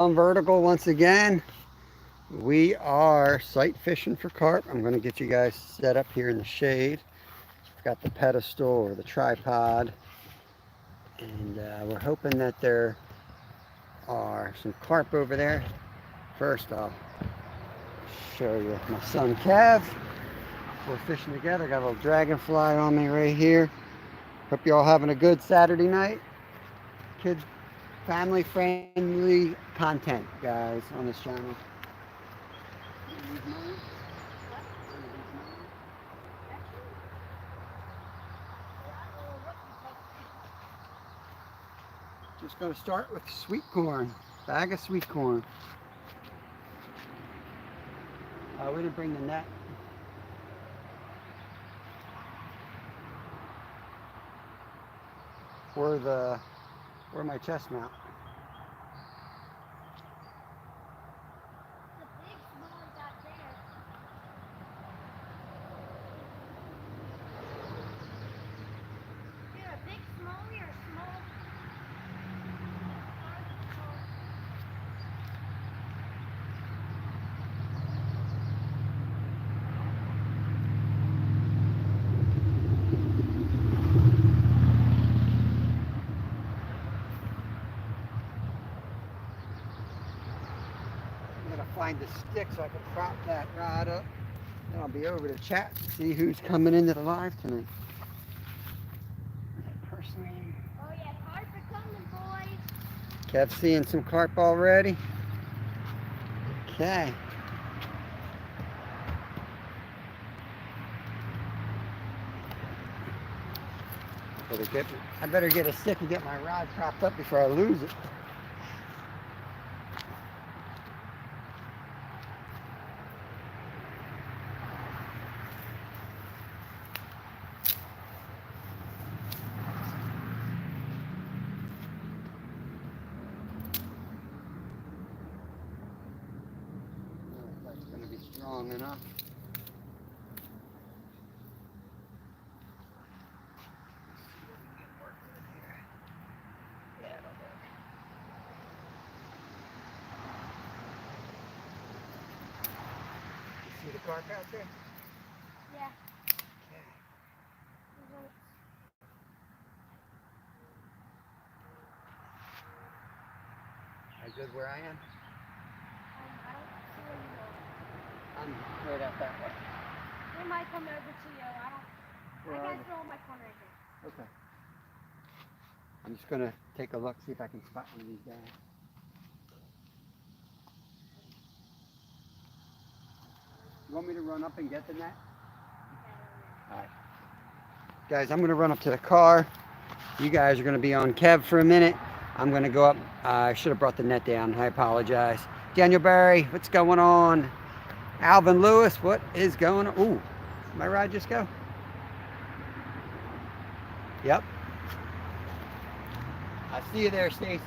On vertical once again. We are sight fishing for carp. I'm going to get you guys set up here in the shade. I've got the pedestal or the tripod, and we're hoping that there are some carp over there. First, I'll show you my son Kev. We're fishing together. Got a little dragonfly on me right here. Hope you all having a good Saturday night. Kid, family friendly content, guys, on this channel. Just going to start with sweet corn, bag of sweet corn. We didn't bring the net. Or my chest mount. Find the stick so I can prop that rod up. Then I'll be over to chat to see who's coming into the live tonight. Personally. Oh yeah, carp are coming, boys. Kev seeing some carp already. Okay. I better get a stick and get my rod propped up before I lose it. That's going to be strong enough. See the carp out there? Yeah. Okay. Are you good where I am? I don't see where you are. I'm right out that way. They might come over to you. I can't throw my phone right here. Okay. I'm just going to take a look, see if I can spot one of these guys. You want me to run up and get the net? All right. Guys, I'm going to run up to the car. You guys are going to be on Kev for a minute. I'm going to go up. I should have brought the net down. I apologize. Daniel Barry, what's going on? Alvin Lewis, what is going on? Ooh, my ride just go? Yep. I see you there, Stacy.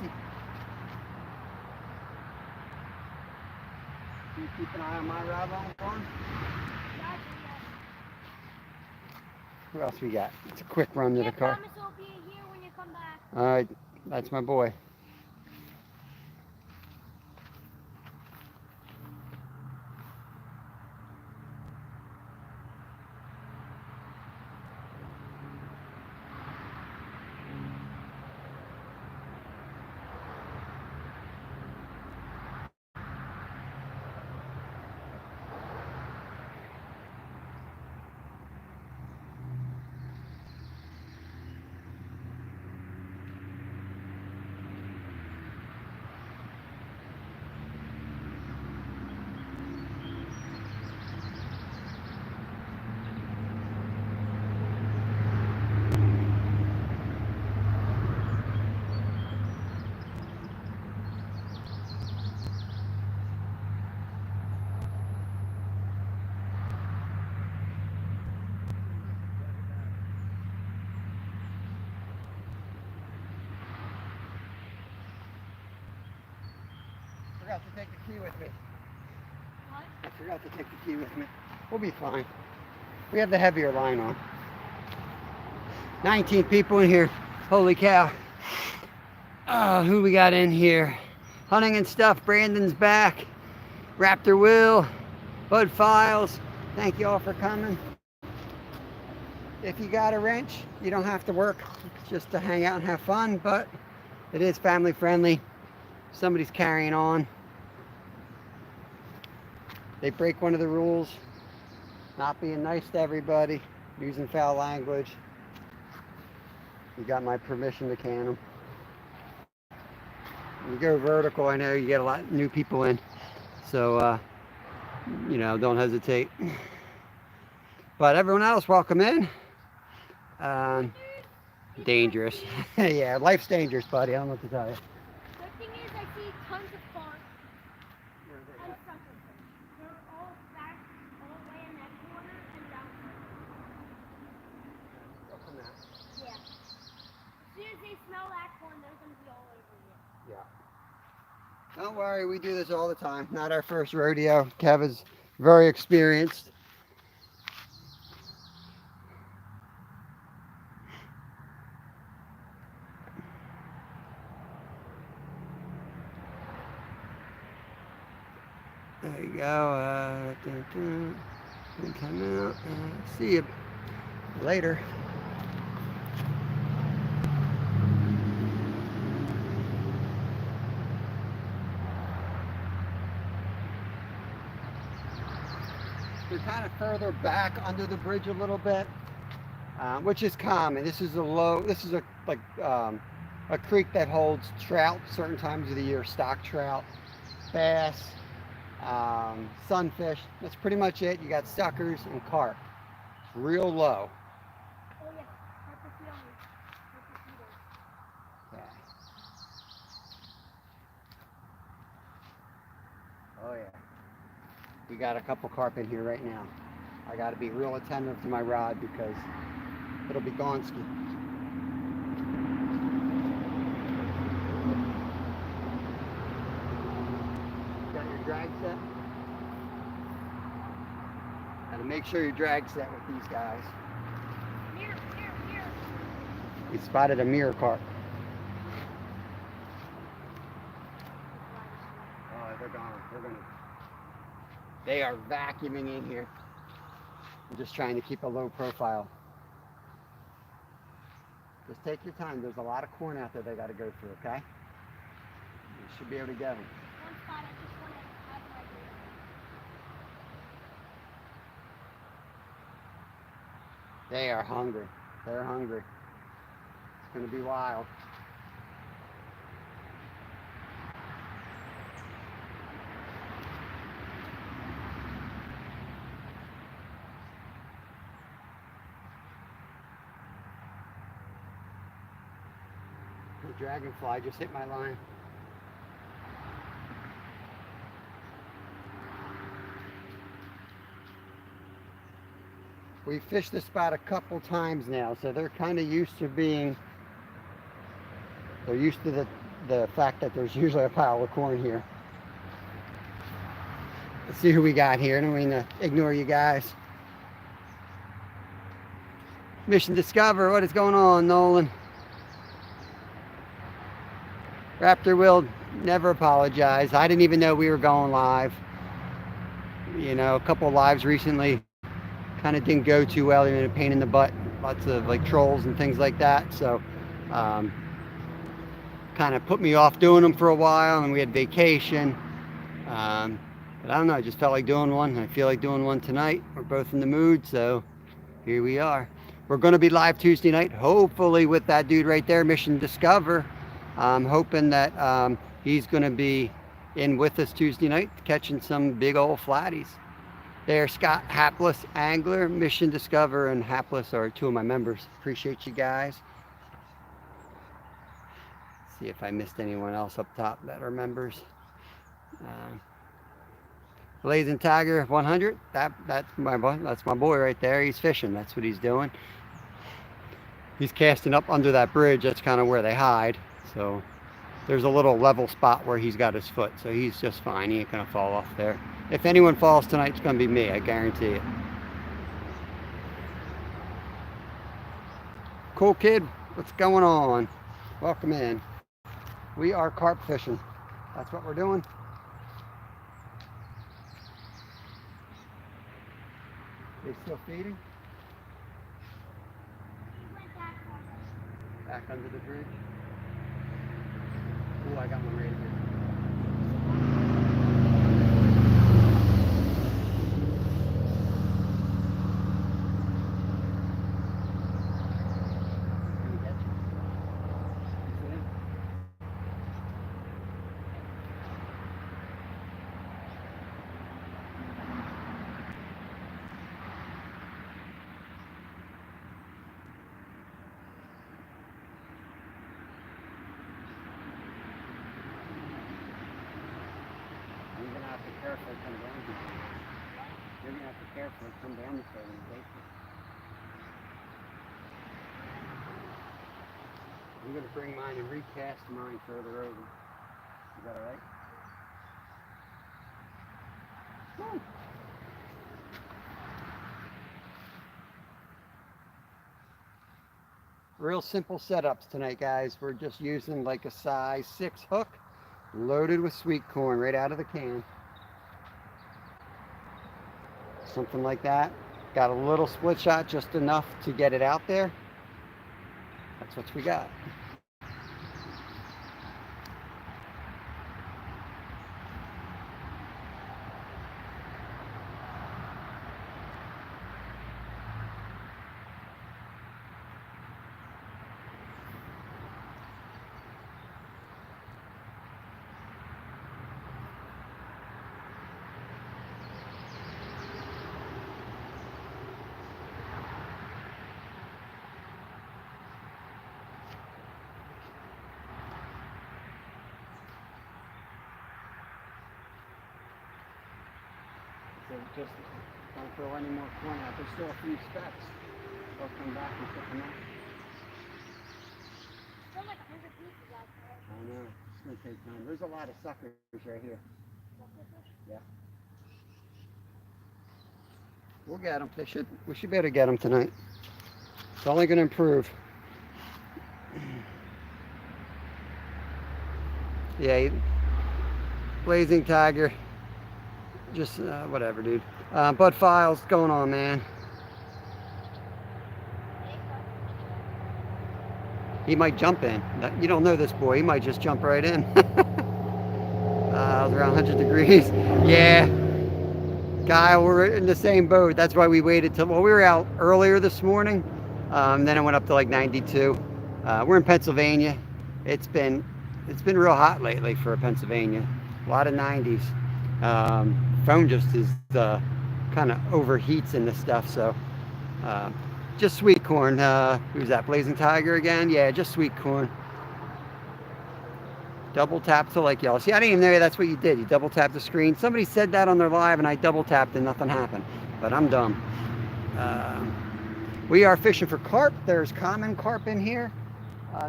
You keep an eye on my ride on? Who else we got? It's a quick run to the car. Promise I'll be here when you come back. All right, that's my boy. Forgot to take the key with me. What? I forgot to take the key with me. We'll be fine. We have the heavier line on. 19 people in here. Holy cow. Who we got in here? hunting and stuff. Brandon's back. Raptor Will, Bud Files. Thank you all for coming. If you got a wrench, you don't have to work just to hang out and have fun, but it is family friendly. Somebody's carrying on. They break one of the rules, not being nice to everybody, using foul language. You got my permission to can them. When you go vertical, I know you get a lot of new people in, so you know, don't hesitate. But everyone else, welcome in. Dangerous. Yeah, life's dangerous, buddy. I don't know what to tell you. The thing is, I see tons of cars and suckers. They're all back all the way in that corner and down. Yeah. As soon as they smell that corn, they're going to be all over you. Yeah. Don't worry, we do this all the time. Not our first rodeo. Kev is very experienced. There you go. Come out. See you later. They're kind of further back under the bridge a little bit, which is common. This is a creek that holds trout certain times of the year, stock trout, bass, sunfish. That's pretty much it. You got suckers and carp. It's real low. Oh yeah, carp is yummy. Yeah. Oh yeah. We got a couple carp in here right now. I got to be real attentive to my rod because it'll be gonski. Got your drag set? Got to make sure your drag set with these guys. Mirror. We spotted a mirror carp. Oh, they're gone. They are vacuuming in here. I'm just trying to keep a low profile. Just take your time. There's a lot of corn out there they got to go through, okay? You should be able to get them. One spot, I just want to have my They are hungry. They're hungry. It's going to be wild. The dragonfly just hit my line. We've fished this spot a couple times now, so they're kind of used to they're used to the fact that there's usually a pile of corn here. Let's see who we got here. I don't mean to ignore you guys. Mission Discover, what is going on, Nolan? Raptor will never apologize. I didn't even know we were going live. You know, a couple of lives recently kind of didn't go too well, even a pain in the butt, lots of like trolls and things like that. So kind of put me off doing them for a while, and we had vacation. But I don't know, I just felt like doing one. I feel like doing one tonight. We're both in the mood, so here we are. We're going to be live Tuesday night, hopefully with that dude right there, Mission Discover. I'm hoping that he's going to be in with us Tuesday night, catching some big old flatties. There, Scott, Hapless Angler, Mission Discover, and Hapless are two of my members. Appreciate you guys. See if I missed anyone else up top that are members. Blazing Tiger 100. That's my boy right there. He's fishing. That's what he's doing. He's casting up under that bridge. That's kind of where they hide. So there's a little level spot where he's got his foot. So he's just fine. He ain't gonna fall off there. If anyone falls tonight, it's gonna be me. I guarantee it. Cool kid. What's going on? Welcome in. We are carp fishing. That's what we're doing. They still feeding? He went back on Back under the bridge? Oh, I got one right here. Can you catch him? You see him? You're gonna have to carefully come down here. You're gonna have to carefully come down this way when you bait it. I'm gonna bring mine and recast mine further over. Is that alright? Woo! Real simple setups tonight, guys. We're just using like a size 6 hook loaded with sweet corn right out of the can. Something like that. Got a little split shot, just enough to get it out there. That's what we got. So just don't throw any more corn out. There's still a few specks. They'll come back and pick them up. still like 100 pieces out there. I know. It's going to take time. There's a lot of suckers right here. Yeah. We'll get them. We should be able to get them tonight. It's only going to improve. Yeah, Blazing Tiger. Just whatever, dude. Bud Files going on, man. He might jump in. You don't know this boy. He might just jump right in. Around 100 degrees. Yeah. Kyle, we're in the same boat. That's why we waited till, well, we were out earlier this morning. Then it went up to like 92. We're in Pennsylvania. It's been real hot lately for Pennsylvania. A lot of 90s. Phone just is kind of overheats and this stuff. So just sweet corn. Who's that? Blazing Tiger again? Yeah, just sweet corn. Double tap to like yellow. See, I didn't even know that's what you did. You double tap the screen. Somebody said that on their live and I double tapped and nothing happened. But I'm dumb. We are fishing for carp. There's common carp in here.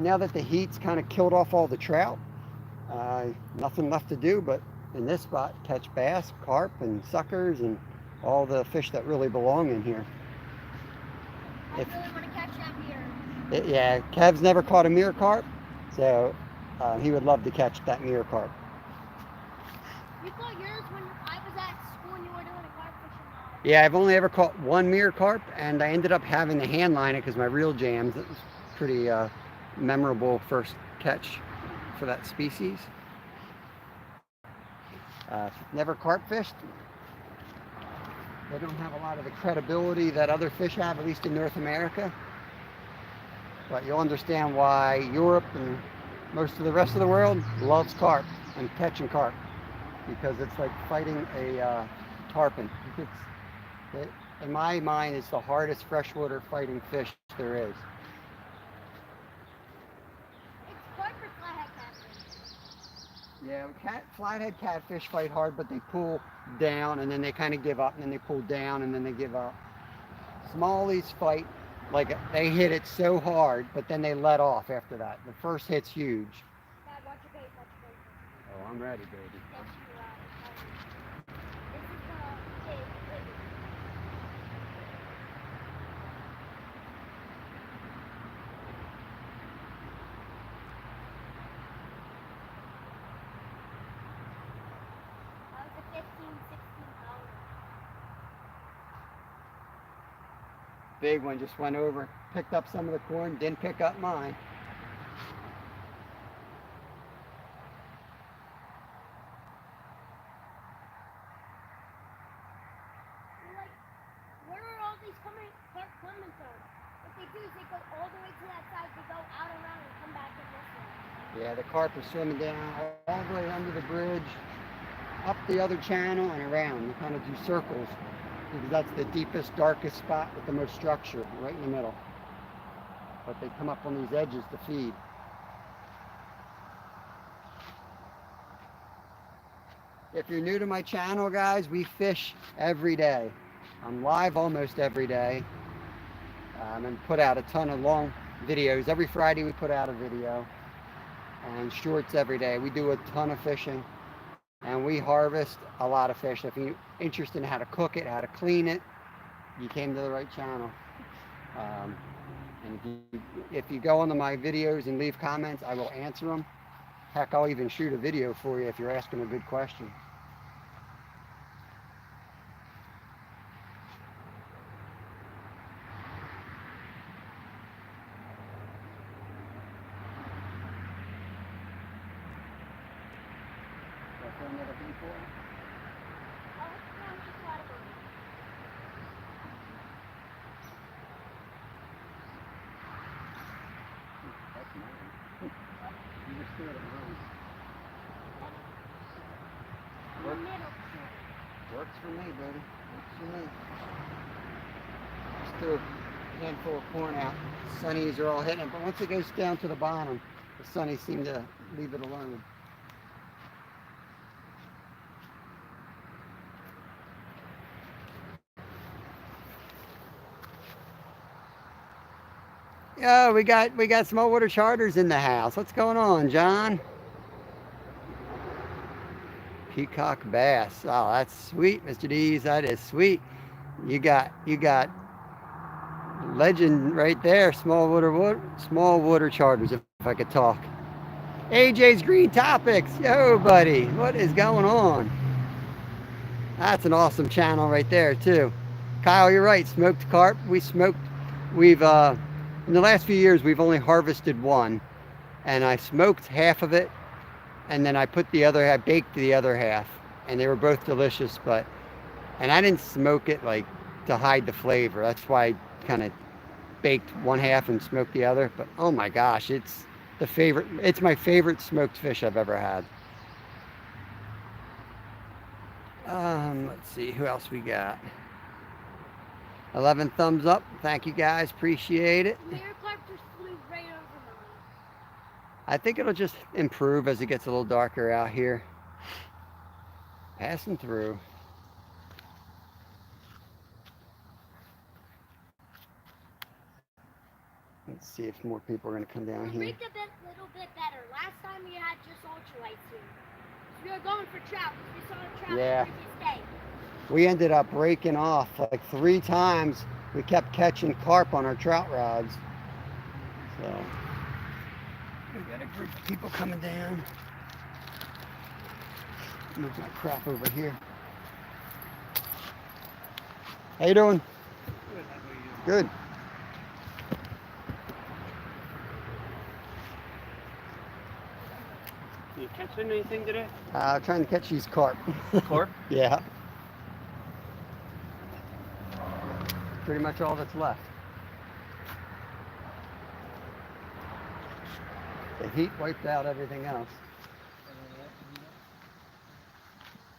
Now that the heat's kind of killed off all the trout, nothing left to do but in this spot catch bass, carp, and suckers, and all the fish that really belong in here. I really want to catch that mirror. Yeah, Kev's never caught a mirror carp, so he would love to catch that mirror carp. You caught yours when I was at school and you were doing a carp fishing live. Yeah, I've only ever caught one mirror carp, and I ended up having to hand line it because my reel jams. It was pretty memorable first catch for that species. Never carp fished. They don't have a lot of the credibility that other fish have, at least in North America. But you'll understand why Europe and most of the rest of the world loves carp and catching carp, because it's like fighting a tarpon. In my mind, it's the hardest freshwater fighting fish there is. It's carp or flathead catfish? Yeah, flathead catfish fight hard, but they pull down and then they kind of give up, and then they pull down and then they give up. Smallies fight like they hit it so hard, but then they let off after that. The first hit's huge. Dad, watch your bait, watch your bait. Oh, I'm ready, baby. Yes, you are. This is the big. big one just went over, picked up some of the corn, didn't pick up mine. Like, where are all these coming from? What they do is they go all the way to that side, they go out around and come back in this way. Yeah, the carp are swimming down all the way under the bridge, up the other channel and around. They kind of do circles because that's the deepest, darkest spot with the most structure, right in the middle. But they come up on these edges to feed. If you're new to my channel, guys, we fish every day. I'm live almost every day, and put out a ton of long videos. Every Friday we put out a video, and shorts every day. We do a ton of fishing, and we harvest a lot of fish. If you're interested in how to cook it, how to clean it, you came to the right channel. And if you go onto my videos and leave comments, I will answer them. Heck, I'll even shoot a video for you if you're asking a good question. Works for me, buddy. Works for me. Just threw a handful of corn out. The sunnies are all hitting it, but once it goes down to the bottom, the sunnies seem to leave it alone. Yeah, we got small water charters in the house. What's going on, John? Peacock bass. Oh, that's sweet, Mr. Dees. That is sweet. You got legend right there. Small water charters. If I could talk. AJ's Green Topics. Yo, buddy, what is going on? That's an awesome channel right there too. Kyle, you're right. Smoked carp. We've in the last few years we've only harvested one, and I smoked half of it, and then I baked the other half, and they were both delicious. And I didn't smoke it like to hide the flavor. That's why I kind of baked one half and smoked the other. But oh my gosh, it's my favorite smoked fish I've ever had. Let's see who else we got. 11 thumbs up. Thank you guys, appreciate it. Your carp just flew right over mine. I think it'll just improve as it gets a little darker out here. Passing through. Let's see if more people are going to come down here. Rigged a little bit better. Last time we had just ultralights here. So we were going for trout. We saw a trout the previous day. We ended up breaking off like 3 times. We kept catching carp on our trout rods. So we got a group of people coming down. Move my crap over here. How you doing? Good. How about you? Good. You catching anything today? Trying to catch these carp. Carp? Yeah. Pretty much all that's left. The heat wiped out everything else.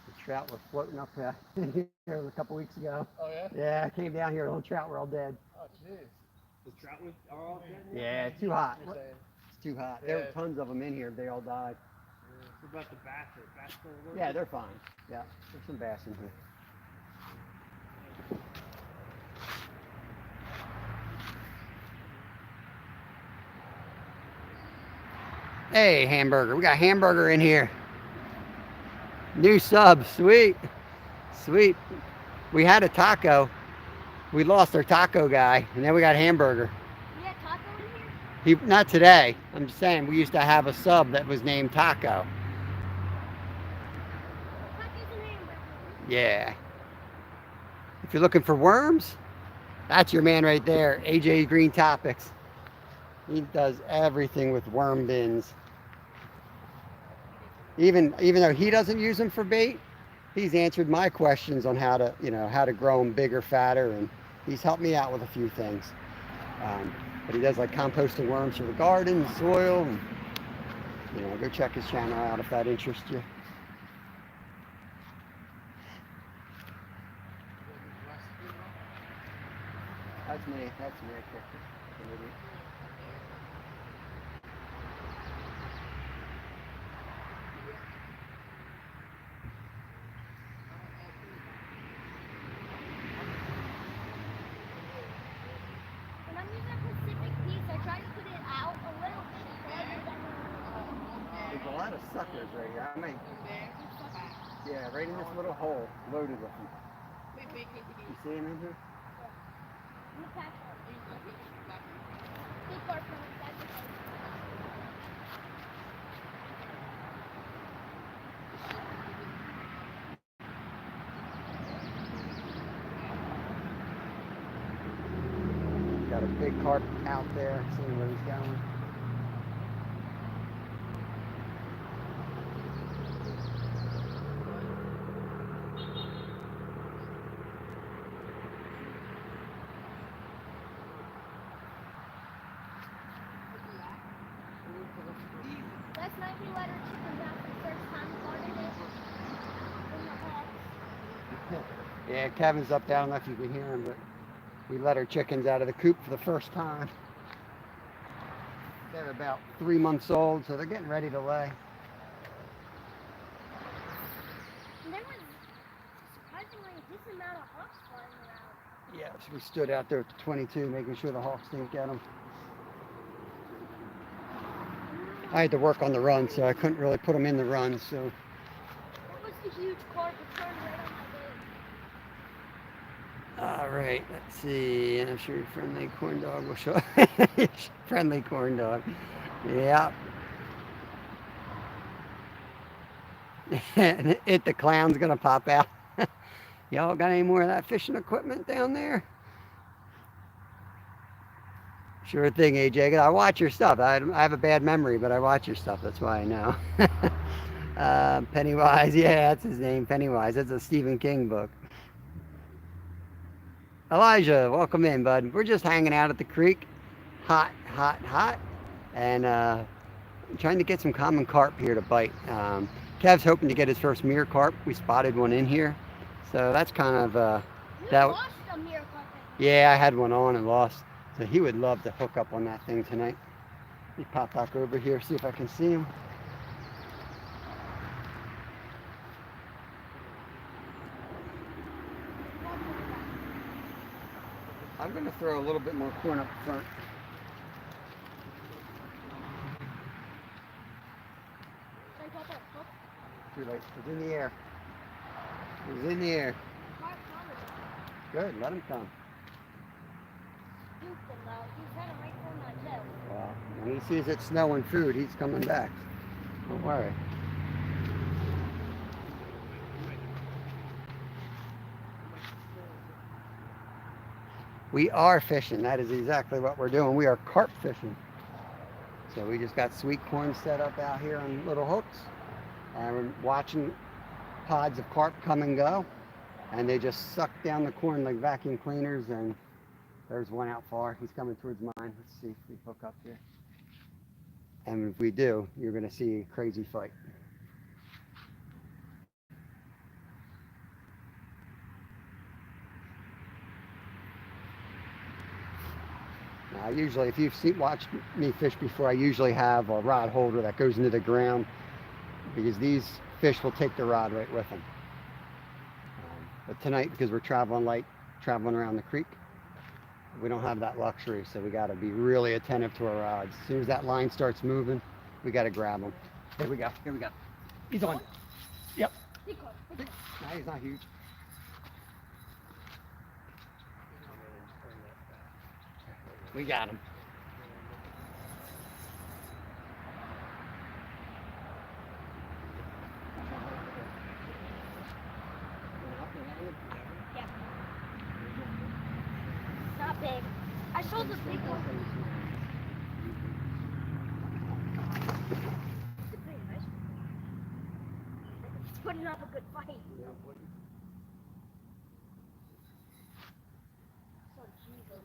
The trout were floating up here a couple weeks ago. Oh yeah? Yeah, I came down here, the whole trout were all dead. Oh jeez. The trout was all dead? Yeah, it's too hot. You're saying? It's too hot. There were tons of them in here, they all died. Yeah. What about the bass? Are bass still working? Yeah, they're fine. Yeah, there's some bass in here. Hey, Hamburger. We got Hamburger in here. New sub. Sweet. Sweet. We had a taco. We lost our taco guy, and then we got Hamburger. You had taco in here? Not today. I'm just saying, we used to have a sub that was named Taco. Tacos and hamburgers. Yeah. If you're looking for worms, That's your man right there, AJ Green Topics. He does everything with worm bins. Even though he doesn't use them for bait, he's answered my questions on how to, how to grow them bigger, fatter, and he's helped me out with a few things. But he does like composting worms for the garden, soil, and go check his channel out if that interests you. That's me. That's me. When I'm using a Pacific piece, I try to put it out a little bit farther than There's a lot of suckers right here. Yeah, right in this little hole, loaded with them. You see them in here? in the pack. Big Carp coming, that's okay. Got a big carp out there, seeing where he's going. Last night we let our chickens out for the first time, started it in the hawks. Yeah, Kevin's up there. I don't know if you can hear him, but we let our chickens out of the coop for the first time. They're about 3 months old, so they're getting ready to lay. And there was surprisingly a decent amount of hawks flying around. Yeah, so we stood out there at the 22, making sure the hawks didn't get them. I had to work on the run, so I couldn't really put them in the run. So That was the huge carp that turned right on my bait. all right, let's see. I'm sure your friendly corn dog will show. Friendly corn dog. Yeah. The clown's gonna pop out. Y'all got any more of that fishing equipment down there? Sure thing, AJ. I watch your stuff. I have a bad memory, but I watch your stuff. That's why I know. Pennywise, yeah, that's his name, Pennywise. That's a Stephen King book. Elijah, welcome in, bud. We're just hanging out at the creek. Hot, hot, hot. And trying to get some common carp here to bite. Kev's hoping to get his first mirror carp. We spotted one in here. So that's kind of... You that. lost a mirror carp. Yeah, I had one on and lost. So he would love to hook up on that thing tonight. Let me pop back over here, see if I can see him. I'm going to throw a little bit more corn up front. Too late. It's in the air. It's in the air. Good, let him come. Well, when he sees it snowing food, he's coming back. Don't worry. We are fishing. That is exactly what we're doing. We are carp fishing. So we just got sweet corn set up out here on little hooks. And we're watching pods of carp come and go. And they just suck down the corn like vacuum cleaners. And there's one out far. He's coming towards mine. Let's see if we hook up here. And if we do, you're going to see a crazy fight. Now, usually, if you've watched me fish before, I usually have a rod holder that goes into the ground because these fish will take the rod right with them. But tonight, because we're traveling light, traveling around the creek, we don't have that luxury, so we got to be really attentive to our rods. As soon as that line starts moving, we got to grab them. Here we go. Here we go. He's on. Yep. No, he's not huge. We got him. So big. I saw the big one. It's pretty nice. It's putting up a good fight. So Jesus.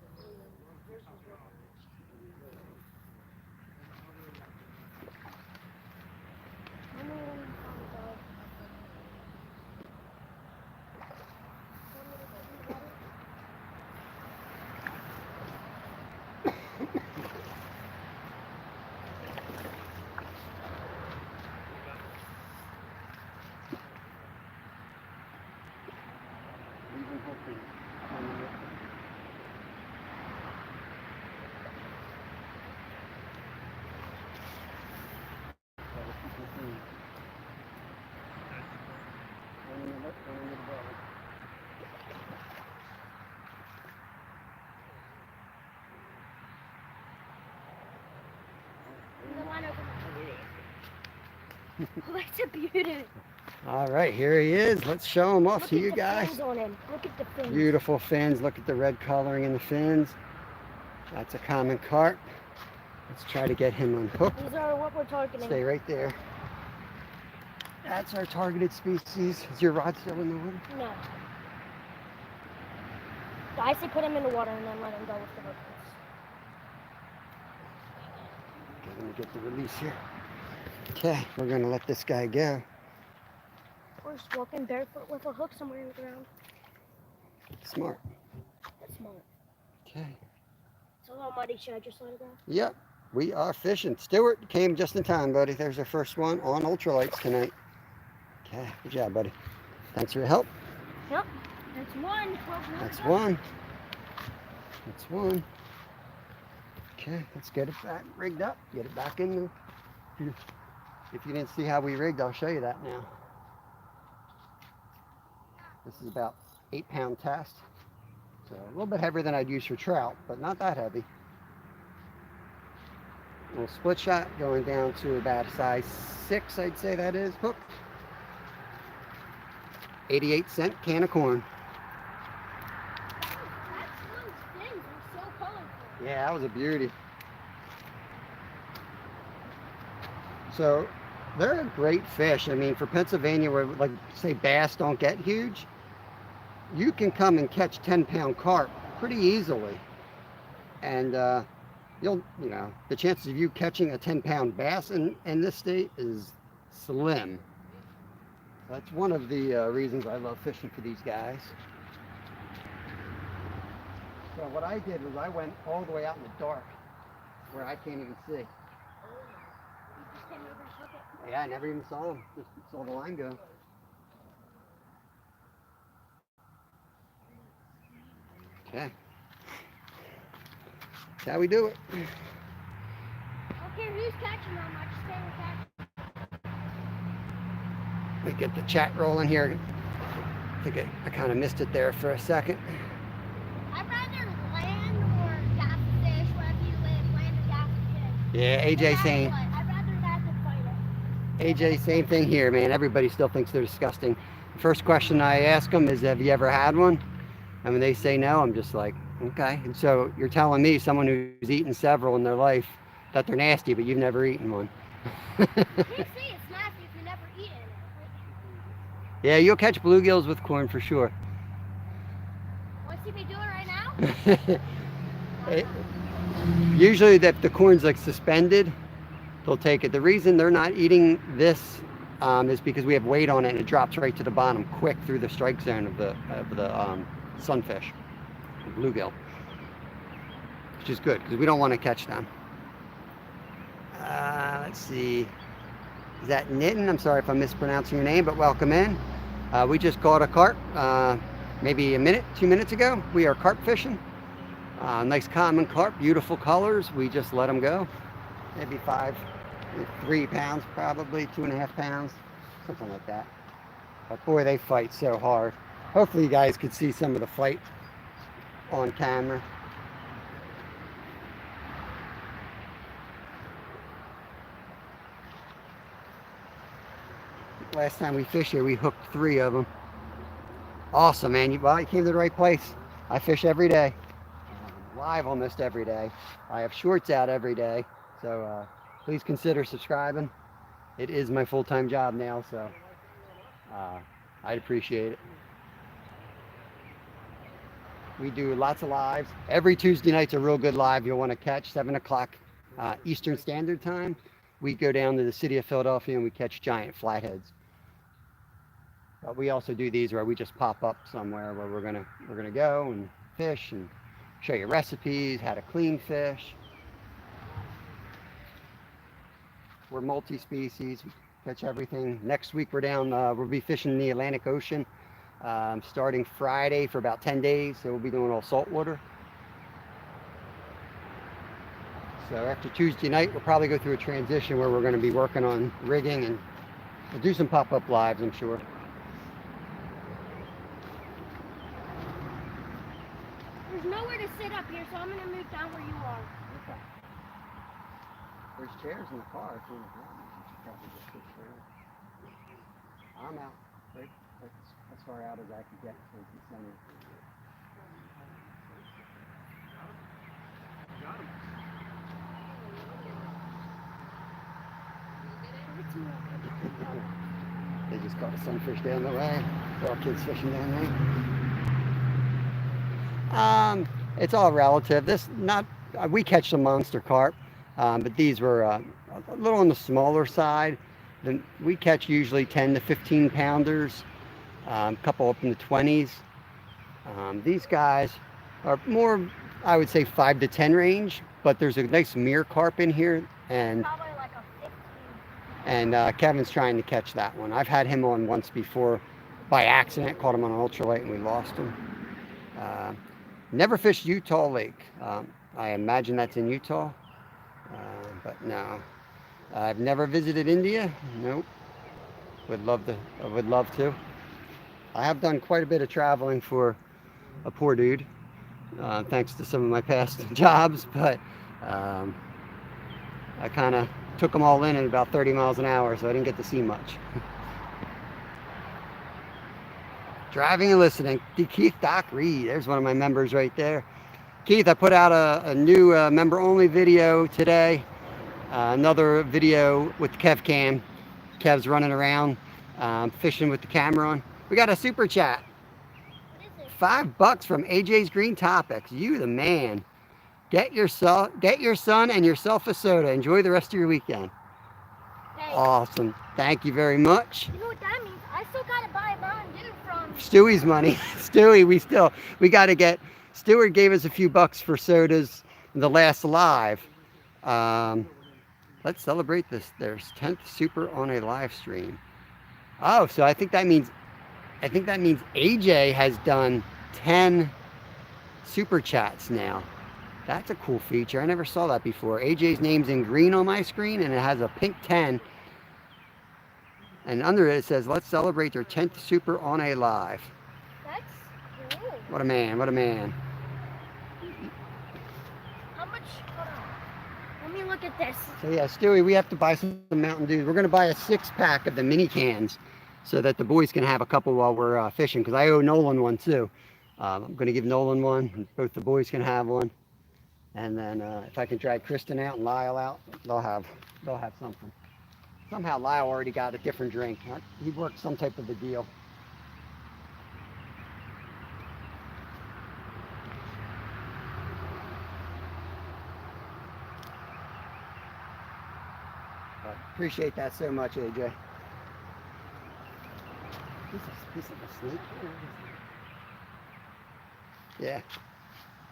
Oh, that's a beauty. All right, here he is. Let's show him off to you guys. Fins on him. Look at the fins. Beautiful fins. Look at the red coloring in the fins. That's a common carp. Let's try to get him unhooked. These are what we're targeting. Stay right there. That's our targeted species. Is your rod still in the water? No. I say put him in the water and then let him go with the hook. Let me get the release here. Okay, we're gonna let this guy go. Or just walking barefoot with a hook somewhere in the ground. Smart. That's smart. Okay. It's a little muddy. Should I just let it go? Yep, we are fishing. Stuart came just in time, buddy. There's our first one on ultralights tonight. Okay, good job, buddy. Thanks for your help. Yep, that's one. That's one. That's one. Okay, let's get it back rigged up. Get it back in there. If you didn't see how we rigged, I'll show you that now. This is about 8-pound test. So a little bit heavier than I'd use for trout, but not that heavy. A little split shot going down to about a size 6, I'd say that is, hooked. 88-cent can of corn. Those fins are so colorful. Yeah, that was a beauty. So they're a great fish. I mean, for Pennsylvania, where like say bass don't get huge, you can come and catch 10-pound carp pretty easily. And the chances of you catching a 10-pound bass in this state is slim. That's one of the reasons I love fishing for these guys. So what I did was I went all the way out in the dark where I can't even see. Yeah, I never even saw him. Just saw the line go. Okay. That's how we do it. I don't care who's catching them. I just stay with catching. Let me get the chat rolling here. I think I kind of missed it there for a second. I'd rather land or gaff fish wherever you live. Land or gaff fish. Yeah, AJ saying. I'd rather that than fight it. AJ, same thing here, man. Everybody still thinks they're disgusting. The first question I ask them is, have you ever had one? And when they say no, I'm just like, okay. And so you're telling me, someone who's eaten several in their life, that they're nasty, but you've never eaten one. You can't say it's nasty if you've never eaten it. Yeah, you'll catch bluegills with corn for sure. Want to see me do it right now? Usually if the corn's like suspended, they'll take it. The reason they're not eating this is because we have weight on it and it drops right to the bottom quick through the strike zone of the sunfish, the bluegill, which is good because we don't want to catch them. Let's see, is that Nitin? I'm sorry if I'm mispronouncing your name, but welcome in. We just caught a carp maybe 2 minutes ago. We are carp fishing. Nice common carp, beautiful colors. We just let them go. Maybe 3 pounds, probably 2.5 pounds, something like that. But boy, they fight so hard. Hopefully you guys could see some of the fight on camera. Last time we fished here, we hooked 3 of them. Awesome, man. Well, you came to the right place. I fish every day. live almost every day. I have shorts out every day, so please consider subscribing. It is my full-time job now, so I'd appreciate it. We do lots of lives. Every Tuesday night's a real good live you'll want to catch, 7 o'clock Eastern Standard Time. We go down to the city of Philadelphia and we catch giant flatheads. But we also do these where we just pop up somewhere where we're gonna go and fish and show you recipes, how to clean fish. We're multi-species, we catch everything. Next week we're down, we'll be fishing in the Atlantic Ocean starting Friday for about 10 days. So we'll be doing all saltwater. So after Tuesday night, we'll probably go through a transition where we're going to be working on rigging, and we'll do some pop-up lives, I'm sure. There's nowhere to sit up here, so I'm going to move down where you are. Okay. There's chairs in the car if you want to grab them. You should probably just sit there. I'm out. Right? That's as far out as I can get towards the center. They just caught a sunfish down the way. All kids fishing down there. It's all relative. We catch some monster carp, but these were a little on the smaller side. Then we catch usually 10 to 15 pounders, a couple up in the 20s. These guys are more, I would say, 5 to 10 range, but there's a nice mirror carp in here, and Probably like a 15. and Kevin's trying to catch that one. I've had him on once before by accident, caught him on an ultralight and we lost him. Never fished Utah Lake. I imagine that's in Utah, but no. I've never visited India. Nope. I would love to. I have done quite a bit of traveling for a poor dude, thanks to some of my past jobs, but I kind of took them all in at about 30 miles an hour, so I didn't get to see much. Driving and listening. Keith Doc Reed. There's one of my members right there. Keith, I put out a new member-only video today. Another video with Kev Cam. Kev's running around fishing with the camera on. We got a super chat. What is it? $5 from AJ's Green Topics. You the man. Get your son and yourself a soda. Enjoy the rest of your weekend. Hey, Awesome. Thank you very much. you know what that means? I still got to buy Mountain Dew from... Stewie's money. Stewie, we got to get... Stewart gave us a few bucks for sodas in the last live. Let's celebrate this. There's 10th super on a live stream. Oh, so I think that means AJ has done 10 super chats now. That's a cool feature. I never saw that before. AJ's name's in green on my screen, and it has a pink 10. And under it says, let's celebrate their 10th super on a live. That's cool. What a man, what a man. How much? Hold on. Let me look at this. So yeah, Stewie, we have to buy some Mountain Dew. We're going to buy a 6-pack of the mini cans so that the boys can have a couple while we're fishing, because I owe Nolan one too. I'm going to give Nolan one, and both the boys can have one. And then if I can drag Kristen out and Lyle out, they'll have something. Somehow Lyle already got a different drink. He worked some type of a deal. But appreciate that so much, AJ. Piece of a snake. Yeah.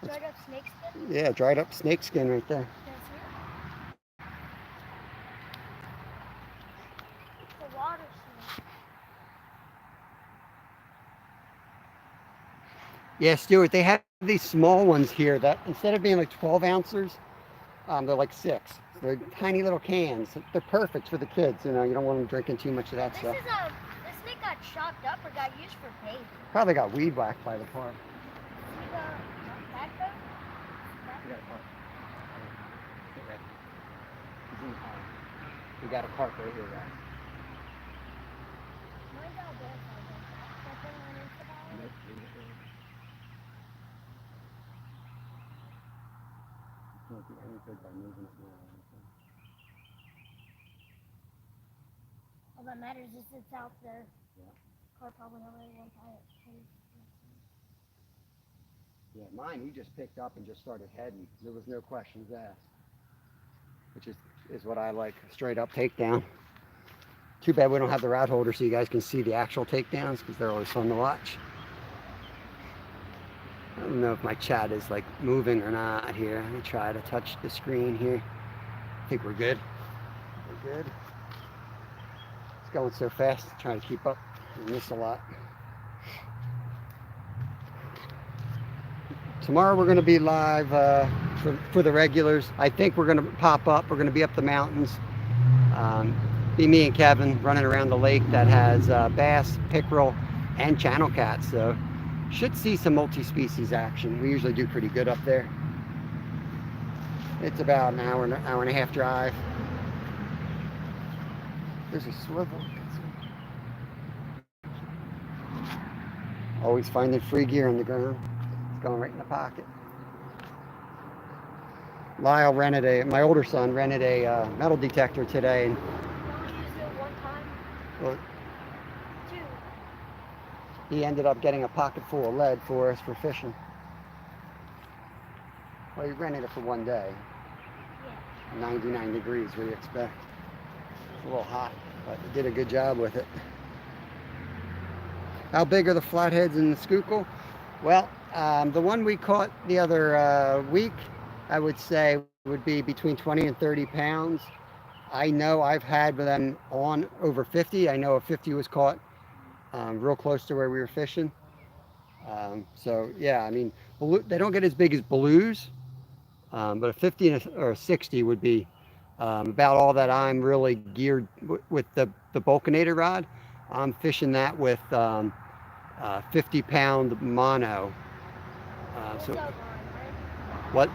Dried up snake skin? Yeah, dried up snake skin right there. That's it. It's a water snake. Yeah, Stuart, they have these small ones here that instead of being like 12 ounces, they're like 6. They're tiny little cans. They're perfect for the kids. You know, you don't want them drinking too much of that stuff. This snake got chopped up or got used for bait. Probably got weed whacked by the park. That goat? We got a carp. Get ready. He's in the pond. We got a carp right here, guys. Mine's out there, that thing went into the bottom. Nope. won't do any good by moving it now. All that matters is it's out there. Yeah. Carp probably only won't tie it. Yeah, mine he just picked up and just started heading. There was no questions asked, which is what I like, straight up takedown. Too bad we don't have the rod holder so you guys can see the actual takedowns because they're always fun to watch. I don't know if my chat is like moving or not here. Let me try to touch the screen here. I think we're good. We're good. It's going so fast, trying to keep up. We miss a lot. Tomorrow we're going to be live for the regulars. I think we're going to pop up. We're going to be up the mountains. Be me and Kevin running around the lake that has bass, pickerel, and channel cats. So should see some multi-species action. We usually do pretty good up there. It's about an hour and a half drive. There's a swivel. Always finding free gear on the ground. It's going right in the pocket. Lyle my older son rented a metal detector today. And, one time? well, 2. he ended up getting a pocket full of lead for us for fishing. Well, he rented it for one day. Yeah. 99 degrees, what do you expect? It's a little hot, but he did a good job with it. How big are the flatheads in the Schuylkill? Well, the one we caught the other week, I would say would be between 20 and 30 pounds. I know I've had them on over 50. I know a 50 was caught real close to where we were fishing. So yeah, I mean, they don't get as big as blues, but a 50 or a 60 would be about all that I'm really geared with the Vulcanator rod. I'm fishing that with 50-pound mono. So what?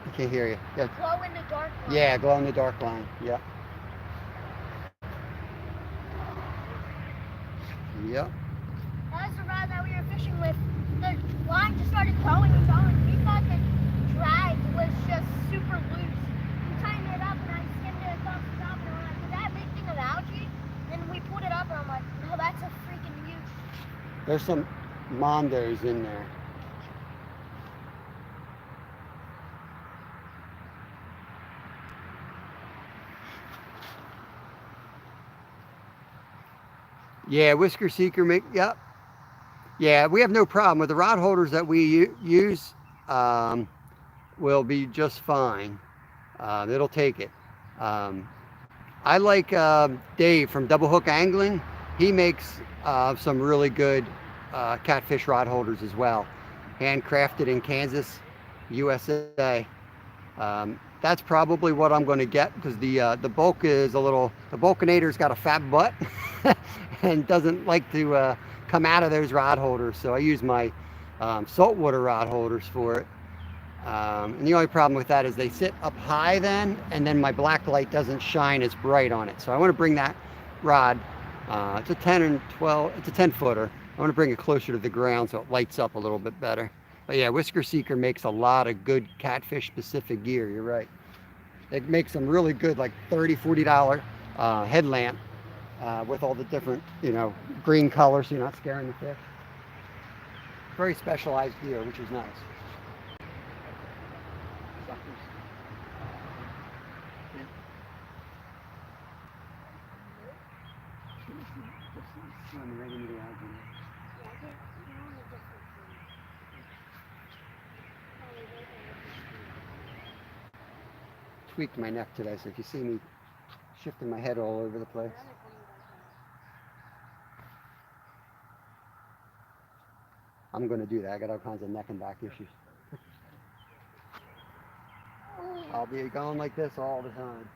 I can't hear you. Yeah. Glow in the dark line. Yeah, glow in the dark line. Yep. Yep. That's the rod that we were fishing with. The line just started going and going. We thought the drag was just super loose. We tightened it up and I skimmed it across the top and I'm like, was that a big thing of algae? Then we pulled it up and I'm like, no, that's a freaking huge. There's some mondos in there. Yeah, Whisker Seeker yep. Yeah, we have no problem with the rod holders that we use. Will be just fine. It'll take it. I like Dave from Double Hook Angling. He makes some really good catfish rod holders as well. Handcrafted in Kansas, USA. That's probably what I'm going to get because the bulk is a little. The Vulcanator's got a fat butt and doesn't like to come out of those rod holders. So I use my saltwater rod holders for it. And the only problem with that is they sit up high then, and then my black light doesn't shine as bright on it. So I want to bring that rod. It's a 10 and 12. It's a 10-footer. I want to bring it closer to the ground so it lights up a little bit better. But yeah, Whisker Seeker makes a lot of good catfish specific gear. You're right. It makes some really good, like $30, $40 headlamp with all the different, green colors so you're not scaring the fish. Very specialized gear, which is nice. Tweaked my neck today, so if you see me shifting my head all over the place. I'm going to do that. I got all kinds of neck and back issues. I'll be going like this all the time.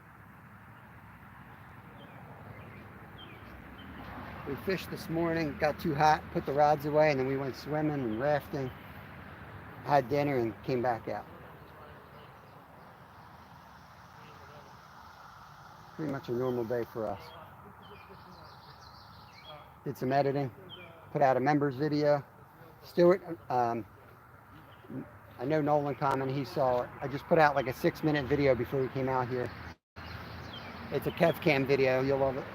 We fished this morning, got too hot, put the rods away, and then we went swimming and rafting, had dinner, and came back out. Pretty much a normal day for us. Did some editing, put out a members video. Stuart, I I know Nolan commented he saw it. I just put out like a 6-minute video before he came out here. It's a Kev Cam video. You'll love it.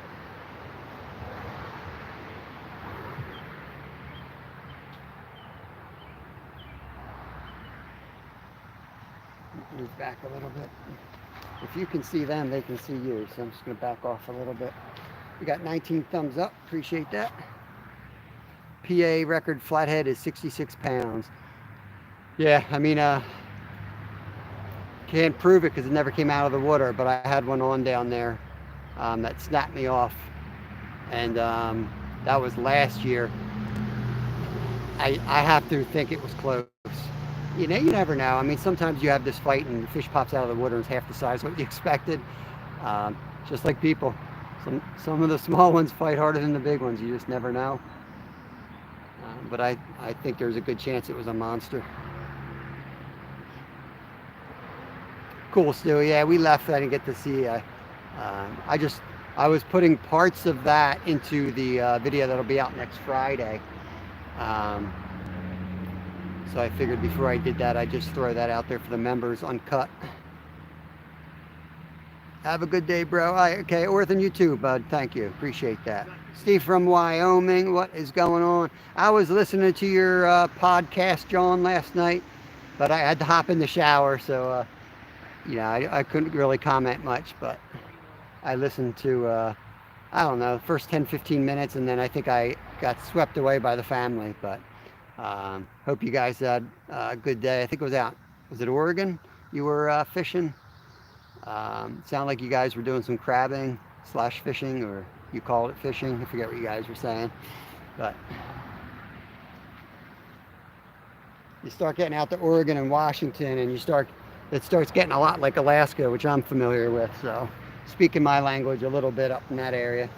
Move back a little bit. If you can see them, they can see you. So I'm just going to back off a little bit. We got 19 thumbs up. Appreciate that. PA record flathead is 66 pounds. Yeah, I mean, can't prove it because it never came out of the water, but I had one on down there that snapped me off. And that was last year. I have to think it was close. You know, you never know. I mean, sometimes you have this fight and the fish pops out of the water and it's half the size of what you expected. Just like people. Some of the small ones fight harder than the big ones. You just never know. But I think there's a good chance it was a monster. Cool, Stu. Yeah, we left. I didn't get to see. I was putting parts of that into the video that'll be out next Friday. So I figured before I did that, I'd just throw that out there for the members uncut. Have a good day, bro. Okay, Orthan, you too, bud. Thank you. Appreciate that. Steve from Wyoming, what is going on? I was listening to your podcast, John, last night, but I had to hop in the shower, so I couldn't really comment much, but I listened to, I don't know, the first 10, 15 minutes, and then I think I got swept away by the family, but hope you guys had a good day. I think it was out. Was it Oregon you were fishing? Sound like you guys were doing some crabbing / fishing, or you called it fishing. I forget what you guys were saying, but you start getting out to Oregon and Washington, and it starts getting a lot like Alaska, which I'm familiar with. So speaking my language a little bit up in that area,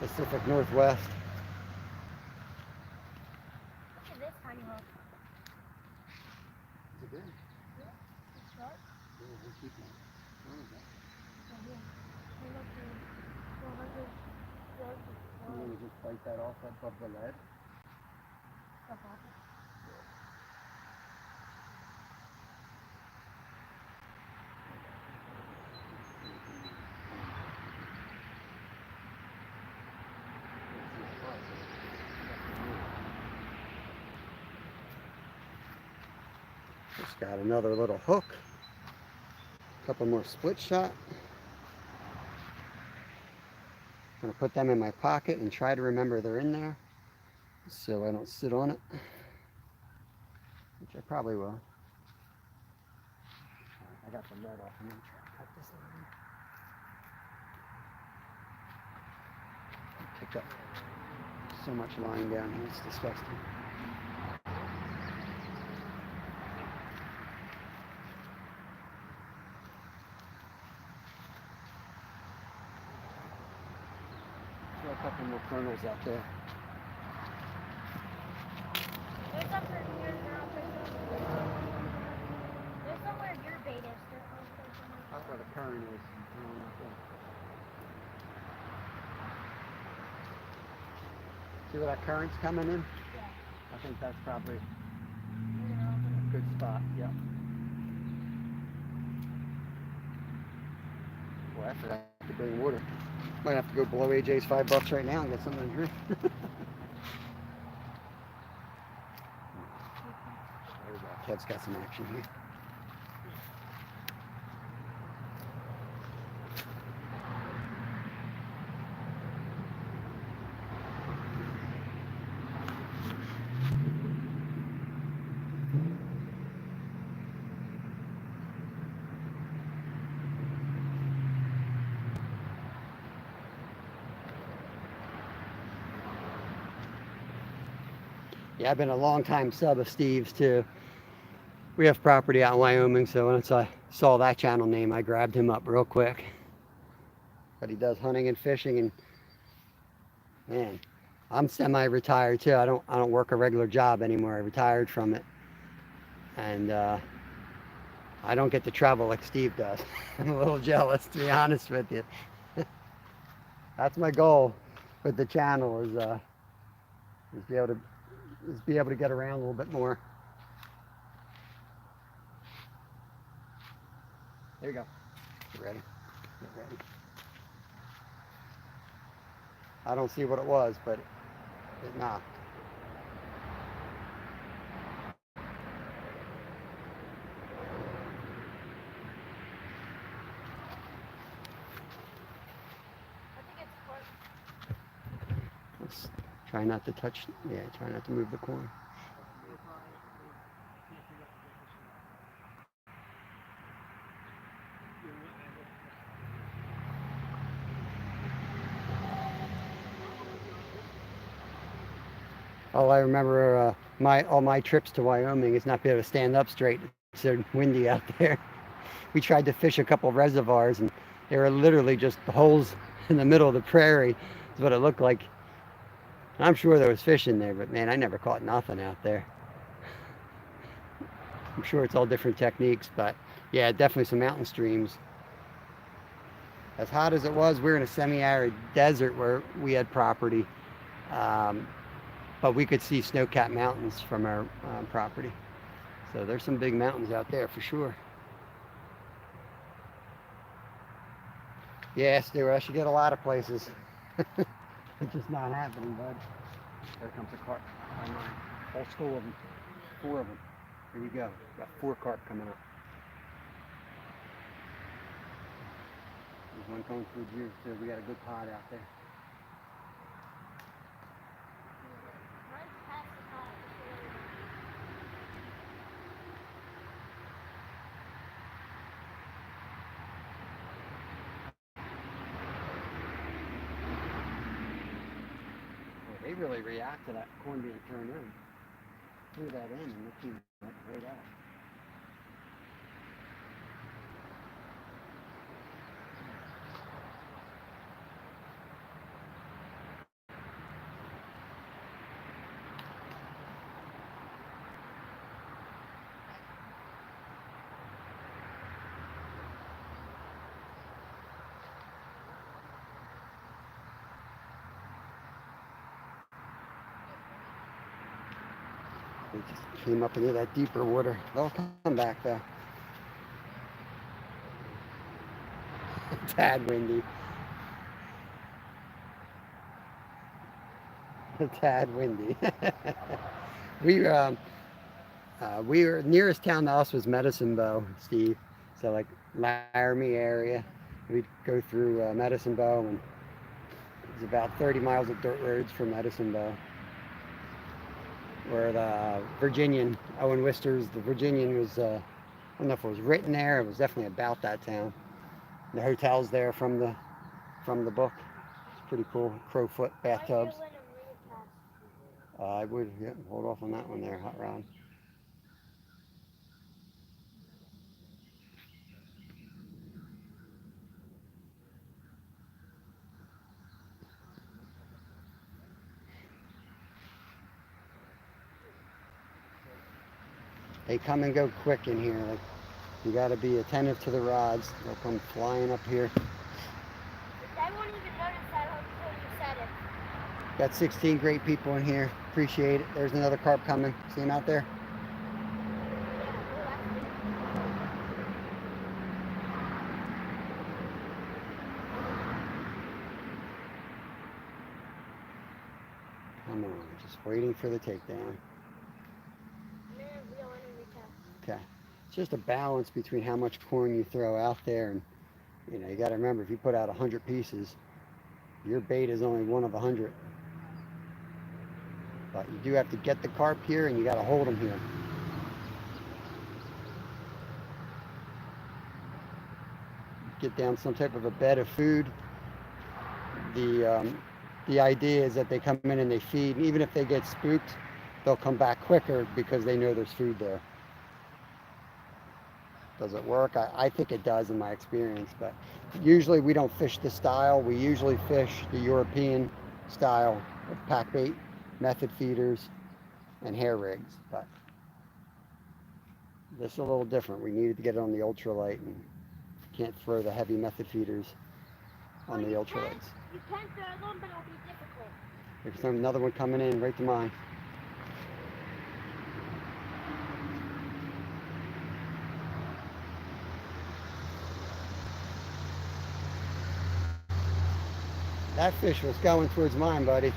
Pacific Northwest. Look at this tiny hook. Is it good? Yeah, it's sharp. Yeah, we'll keep it. Where is that? Right here. Hey, look, dude. 400 yards of You want to just bite that off above the lead? stuff off it. Just got another little hook. A couple more split shot. I'm going to put them in my pocket and try to remember they're in there so I don't sit on it, which I probably will. I got the lead off. I'm going to try to cut this line. Pick up so much line down here, it's disgusting. Throw a couple more kernels out there. There's some for here now. There's somewhere your bait is. That's where the current is. See where that current's coming in? Yeah. I think that's probably a good spot. Yep. Boy, I forgot to bring water. Might have to go below AJ's $5 right now and get something to drink. There we go. Kev's got some action here. Yeah, I've been a long time sub of Steve's too. We have property out in Wyoming, so once I saw that channel name, I grabbed him up real quick. But he does hunting and fishing, and man, I'm semi-retired too. I don't work a regular job anymore. I retired from it, and I don't get to travel like Steve does. I'm a little jealous, to be honest with you. That's my goal with the channel is be able to get around a little bit more. There you go. Get ready. Get ready. I don't see what it was, but it knocked. I think it's Carp. Let's try not to touch. Yeah, try not to move the corn. All I remember all my trips to Wyoming is not being able to stand up straight. It's so windy out there. We tried to fish a couple of reservoirs, and they were literally just holes in the middle of the prairie. Is what it looked like. I'm sure there was fish in there, but man, I never caught nothing out there. I'm sure it's all different techniques, but yeah, definitely some mountain streams. As hot as it was, we were in a semi-arid desert where we had property, um, but we could see snow-capped mountains from our property. So there's some big mountains out there for sure. Yeah, Stuart, I should get a lot of places. It's just not happening, bud. There comes a carp on mine. Whole school of them. 4 of them. Here we go. Got 4 carp coming up. There's one coming through here, so we got a good pod out there. Mine's past the top. Well, they really react to that corn being turned in. Threw that in and the team went right out. They just came up into that deeper water. They'll come back though. Tad windy. Tad windy. we we were nearest town to us was Medicine Bow, Steve. So like Laramie area. We'd go through Medicine Bow, and it was about 30 miles of dirt roads from Medicine Bow. Where the Virginian, Owen Wister's, the Virginian was, I don't know if it was written there, it was definitely about that town. The hotel's there from the book. It's pretty cool. Crowfoot bathtubs. I would hold off on that one there, Hot Rod. They come and go quick in here. Like, you got to be attentive to the rods. They'll come flying up here. I won't even notice that until you said it. Got 16 great people in here. Appreciate it. There's another carp coming. See him out there? Come on, just waiting for the takedown. Okay. It's just a balance between how much corn you throw out there, and you got to remember, if you put out 100 pieces, your bait is only one of 100. But you do have to get the carp here, and you got to hold them here. Get down some type of a bed of food. The idea is that they come in and they feed, and even if they get spooked, they'll come back quicker because they know there's food there. Does it work? I think it does in my experience, but usually we don't fish the style. We usually fish the European style of pack bait, method feeders, and hair rigs, but this is a little different. We needed to get it on the ultralight, and can't throw the heavy method feeders on the ultralights. You can throw them, but it'll be difficult. There's another one coming in right to mine. That fish was going towards mine, buddy.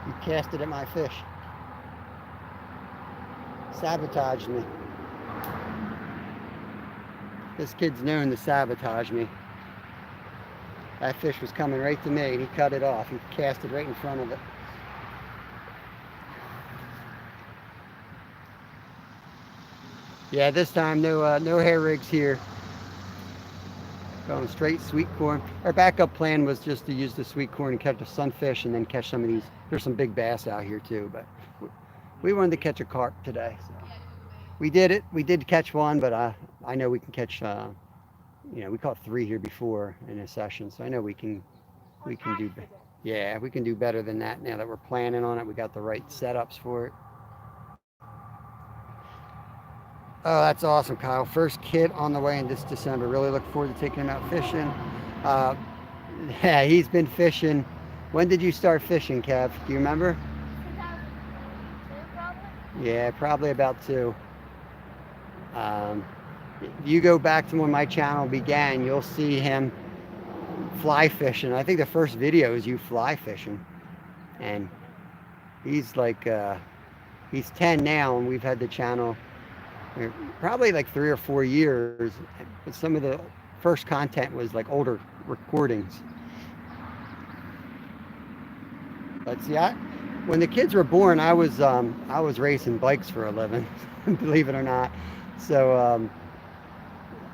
You casted at my fish. Sabotaged me. This kid's known to sabotage me. That fish was coming right to me and he cut it off. He cast it right in front of it. Yeah, this time no hair rigs here. Going straight sweet corn. Our backup plan was just to use the sweet corn and catch a sunfish and then catch some of these. There's some big bass out here too, but we wanted to catch a carp today. So we did it. We did catch one, but I know we can catch. We caught 3 here before in a session, so I know we can do. Yeah, we can do better than that now that we're planning on it. We got the right setups for it. Oh, that's awesome, Kyle. First kid on the way in this December. Really look forward to taking him out fishing. Yeah, he's been fishing. When did you start fishing, Kev? Do you remember? 2002 probably? Yeah, probably about 2. You go back to when my channel began, you'll see him fly fishing. I think the first video is you fly fishing. And he's like, he's 10 now, and we've had the channel probably like 3 or 4 years, but some of the first content was like older recordings. But see, when the kids were born, I was racing bikes for a living, believe it or not. So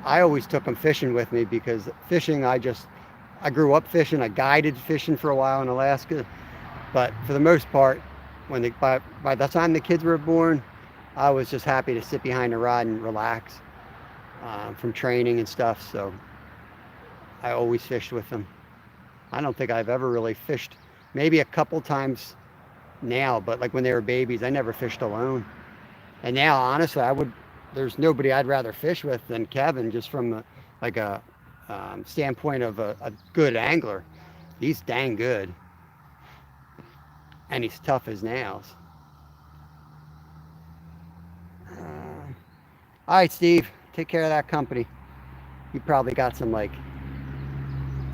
I always took them fishing with me because fishing, I grew up fishing. I guided fishing for a while in Alaska, but for the most part, by the time the kids were born, I was just happy to sit behind the rod and relax from training and stuff. So I always fished with them. I don't think I've ever really fished, maybe a couple times now, but like when they were babies, I never fished alone. And now, honestly, there's nobody I'd rather fish with than Kevin, just from a standpoint of a good angler. He's dang good. And he's tough as nails. All right, Steve, take care of that company. You probably got some like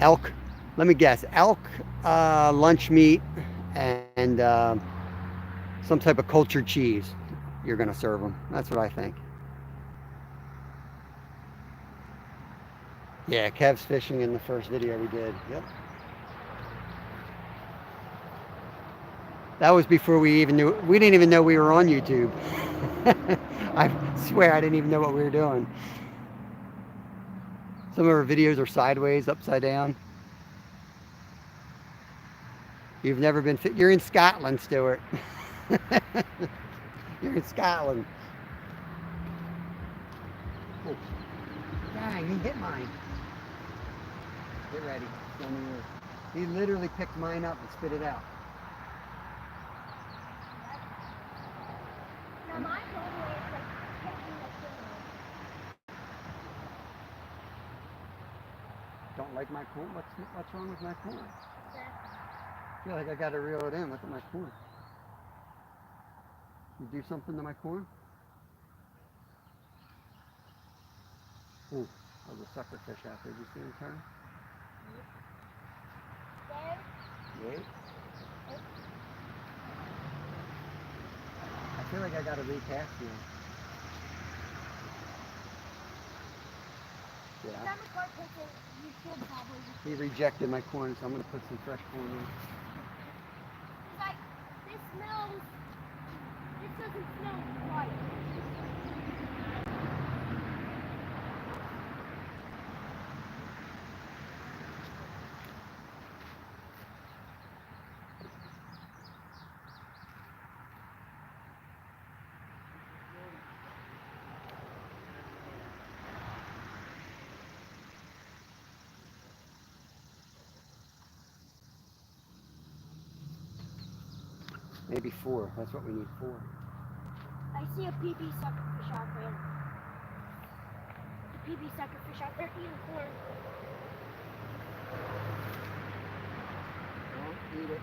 elk, let me guess, elk lunch meat and some type of cultured cheese. You're gonna serve them. That's what I think. Yeah, Kev's fishing in the first video we did. Yep. That was before we didn't even know we were on YouTube. I swear I didn't even know what we were doing. Some of our videos are sideways, upside down. You've never been, you're in Scotland, Stuart. You're in Scotland. Oh, dang, he hit mine. Get ready. He literally picked mine up and spit it out. Now mine totally is like catching the fish. Don't like my corn? What's wrong with my corn? Yeah. I feel like I gotta reel it in. Look at my corn. You do something to my corn? Ooh, there's a sucker fish out there. Did you see him turn? There. Yep. I feel like I gotta recast you. Yeah. Next time a carp hits it, you should probably just He rejected my corn, so I'm gonna put some fresh corn in. It's like, this doesn't smell right. Maybe 4. That's what we need, 4. I see a PB suckerfish out there. The PB suckerfish out there eating corn. Don't eat it.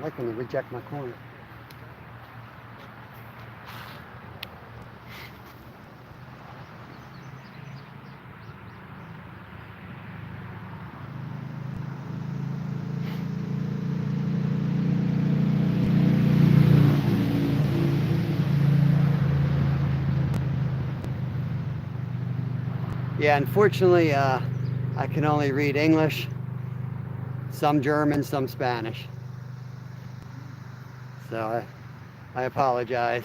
like when they reject my corner. Yeah, unfortunately, I can only read English, some German, some Spanish. So I apologize.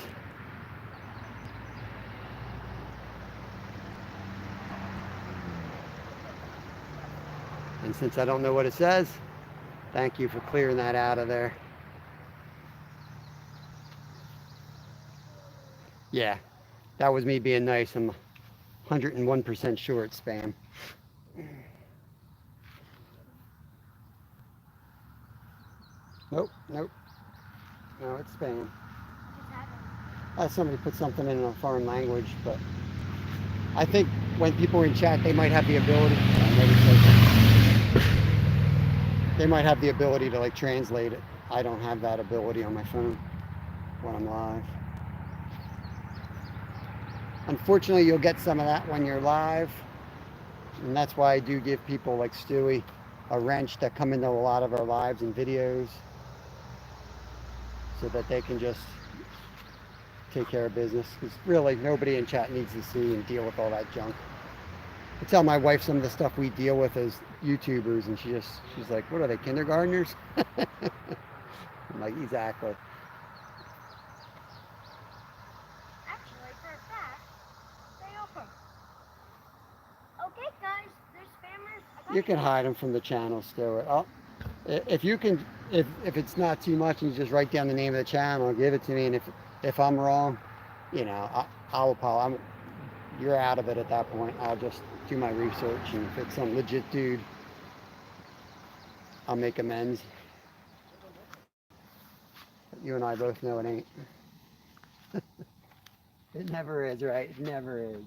And since I don't know what it says, thank you for clearing that out of there. Yeah, that was me being nice. I'm 101% sure it's spam. Nope, nope. No, it's spam. Somebody put something in a foreign language, but I think when people are in chat, they might have the ability. They might have the ability to like translate it. I don't have that ability on my phone when I'm live. Unfortunately, you'll get some of that when you're live, and that's why I do give people like Stewie a wrench that come into a lot of our lives and videos, so that they can just take care of business, because really nobody in chat needs to see and deal with all that junk. I tell my wife some of the stuff we deal with as YouTubers, and she's like, what are they, kindergartners? I'm like, exactly. Actually, for a fact, they are. Okay, guys, there's spammers. You can hide them from the channel, Stuart. If you can, if it's not too much, and you just write down the name of the channel, give it to me, and if I'm wrong, you know, I'll apologize. You're out of it at that point. I'll just do my research, and if it's some legit dude, I'll make amends. But you and I both know it ain't. It never is, right? It never is.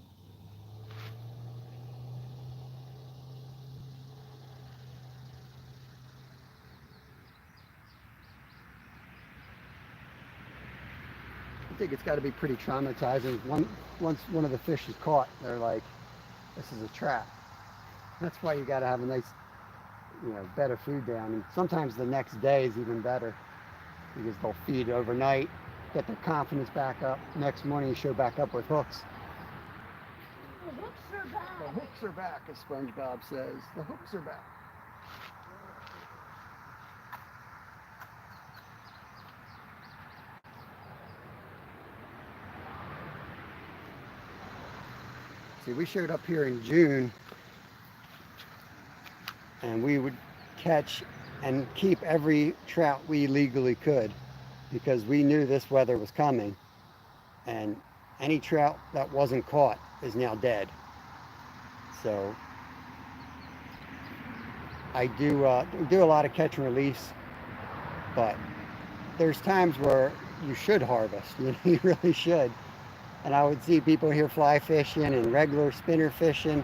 I think it's got to be pretty traumatizing. Once one of the fish is caught, they're like, this is a trap. That's why you got to have a nice, you know, bed of food down. And sometimes the next day is even better, because they'll feed overnight, get their confidence back up. Next morning you show back up with hooks. The hooks are back. The hooks are back, as SpongeBob says. The hooks are back. See, we showed up here in June, and we would catch and keep every trout we legally could, because we knew this weather was coming, and any trout that wasn't caught is now dead. So I do a lot of catch and release, but there's times where you should harvest. You really should. And I would see people here fly fishing and regular spinner fishing,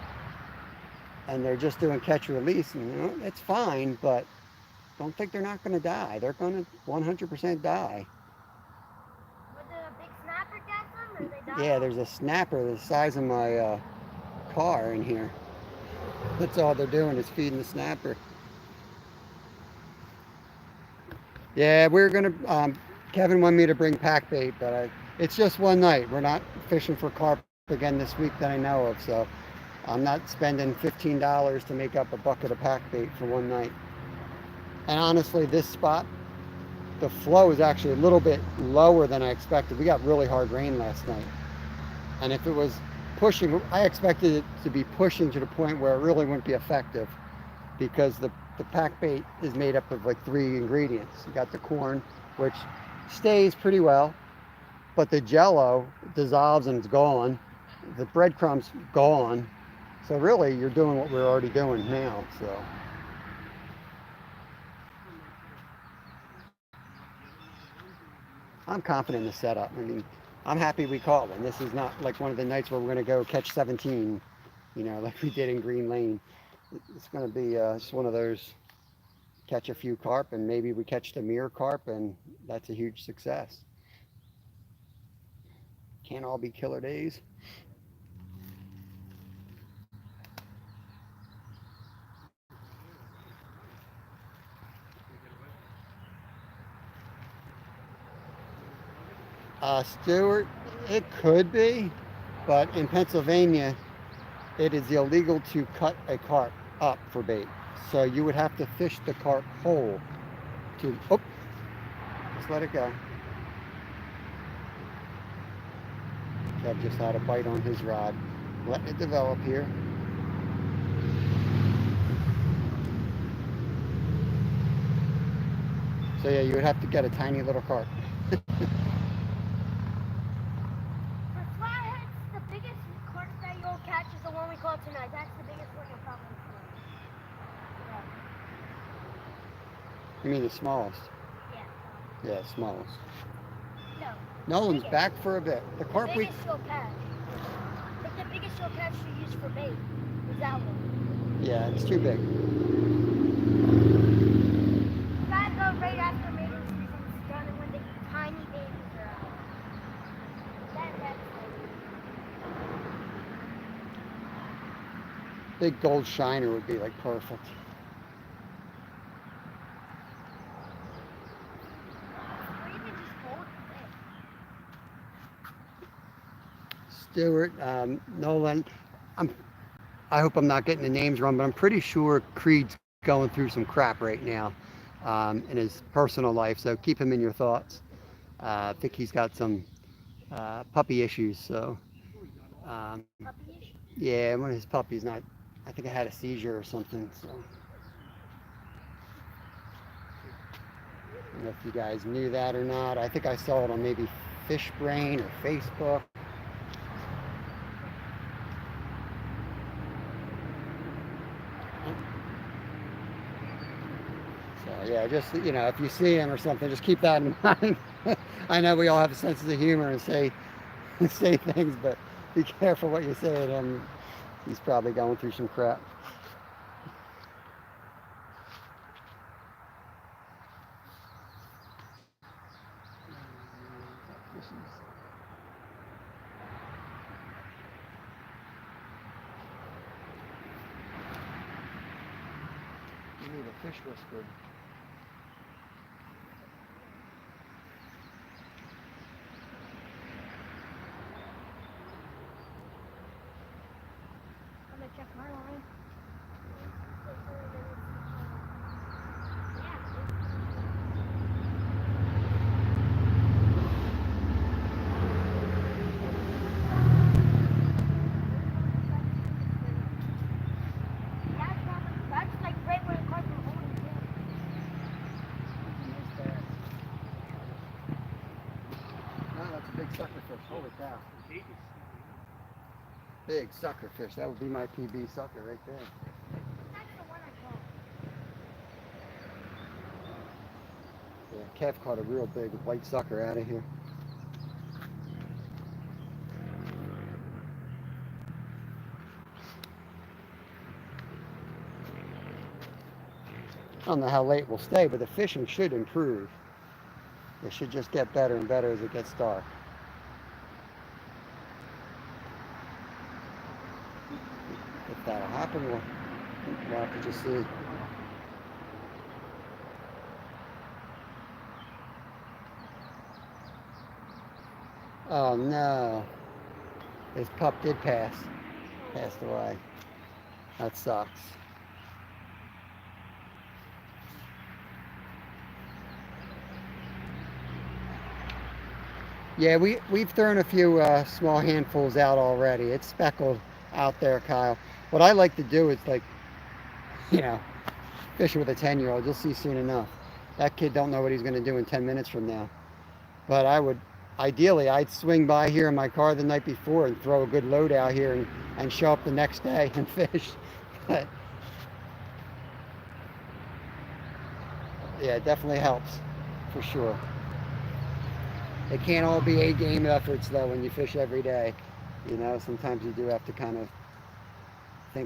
and they're just doing catch and release, and you know, it's fine, but don't think they're not going to die. They're going to 100% die. Would the big snapper get them, or they die? Yeah, there's a snapper the size of my car in here. That's all they're doing is feeding the snapper. Yeah, we're going to, Kevin wanted me to bring pack bait, but it's just one night. We're not fishing for carp again this week that I know of, so I'm not spending $15 to make up a bucket of pack bait for one night. And honestly, this spot, the flow is actually a little bit lower than I expected. We got really hard rain last night, and if it was pushing, I expected it to be pushing to the point where it really wouldn't be effective, because the pack bait is made up of like 3 ingredients. You got the corn, which stays pretty well, but the jello dissolves and it's gone. The breadcrumbs gone. So really, you're doing what we're already doing now. So I'm confident in the setup. I mean, I'm happy we caught one. This is not like one of the nights where we're going to go catch 17, you know, like we did in Green Lane. It's going to be just one of those catch a few carp, and maybe we catch the mirror carp, and that's a huge success. Can't all be killer days. Stewart, it could be, but in Pennsylvania, it is illegal to cut a carp up for bait. So you would have to fish the carp whole to, oh, just let it go. Kev just had a bite on his rod. Letting it develop here. So yeah, you would have to get a tiny little carp. For flatheads, the biggest carp that you'll catch is the one we caught tonight. That's the biggest one you'll probably catch. You mean the smallest? Yeah. Yeah, smallest. No. Nolan's biggest. back for a bit. The carp The we... biggest you'll catch. Like the biggest you'll catch to use for bait is that one. Yeah, it's too big. Gotta go right after mating season's done and when the tiny babies are out. That's Big gold shiner would be like perfect. or even just gold fish. Stewart, Nolan, I hope I'm not getting the names wrong, but I'm pretty sure Creed's going through some crap right now in his personal life, so keep him in your thoughts. I think he's got some puppy issues, so Puppy issue. yeah, one of his puppies not, I think I had a seizure or something, so. I don't know if you guys knew that or not. I think I saw it on maybe Fishbrain or Facebook. So yeah, just if you see him or something, just keep that in mind. I know we all have a sense of humor and say things, but be careful what you say to him. He's probably going through some crap. You need a fish whisperer. I'm gonna check my line. That's like right where the cards were holding it. No, that's a big suckerfish. Holy cow. Big suckerfish. That would be my PB sucker right there. That's the one I caught. Yeah, Kev caught a real big white sucker out of here. I don't know how late we'll stay, but the fishing should improve. It should just get better and better as it gets dark. If that'll happen, we'll have to just see. Oh no. His pup did passed away. That sucks. Yeah, we've thrown a few small handfuls out already. It's speckled out there, Kyle. What I like to do is fishing with a 10-year-old. You'll see soon enough. That kid don't know what he's going to do in 10 minutes from now. But ideally, I'd swing by here in my car the night before and throw a good load out here and show up the next day and fish. But yeah, it definitely helps, for sure. It can't all be A-game efforts, though, when you fish every day. Sometimes you do have to kind of think.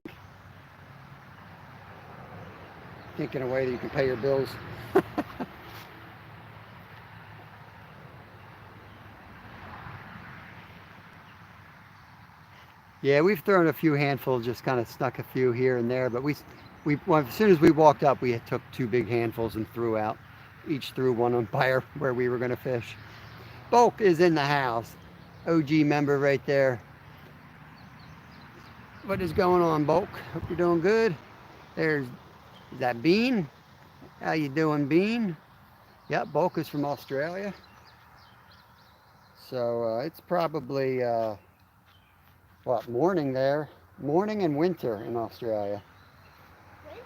thinking a way that you can pay your bills. Yeah, we've thrown a few handfuls, just kind of snuck a few here and there, but well, as soon as we walked up, we took two big handfuls and threw out. Each threw one on fire where we were going to fish. Bulk is in the house. OG member right there. What is going on, Bulk? Hope you're doing good. Is that Bean? How you doing, Bean? Yep, Bulk is from Australia. So it's probably, what, morning there? Morning and winter in Australia. Winter?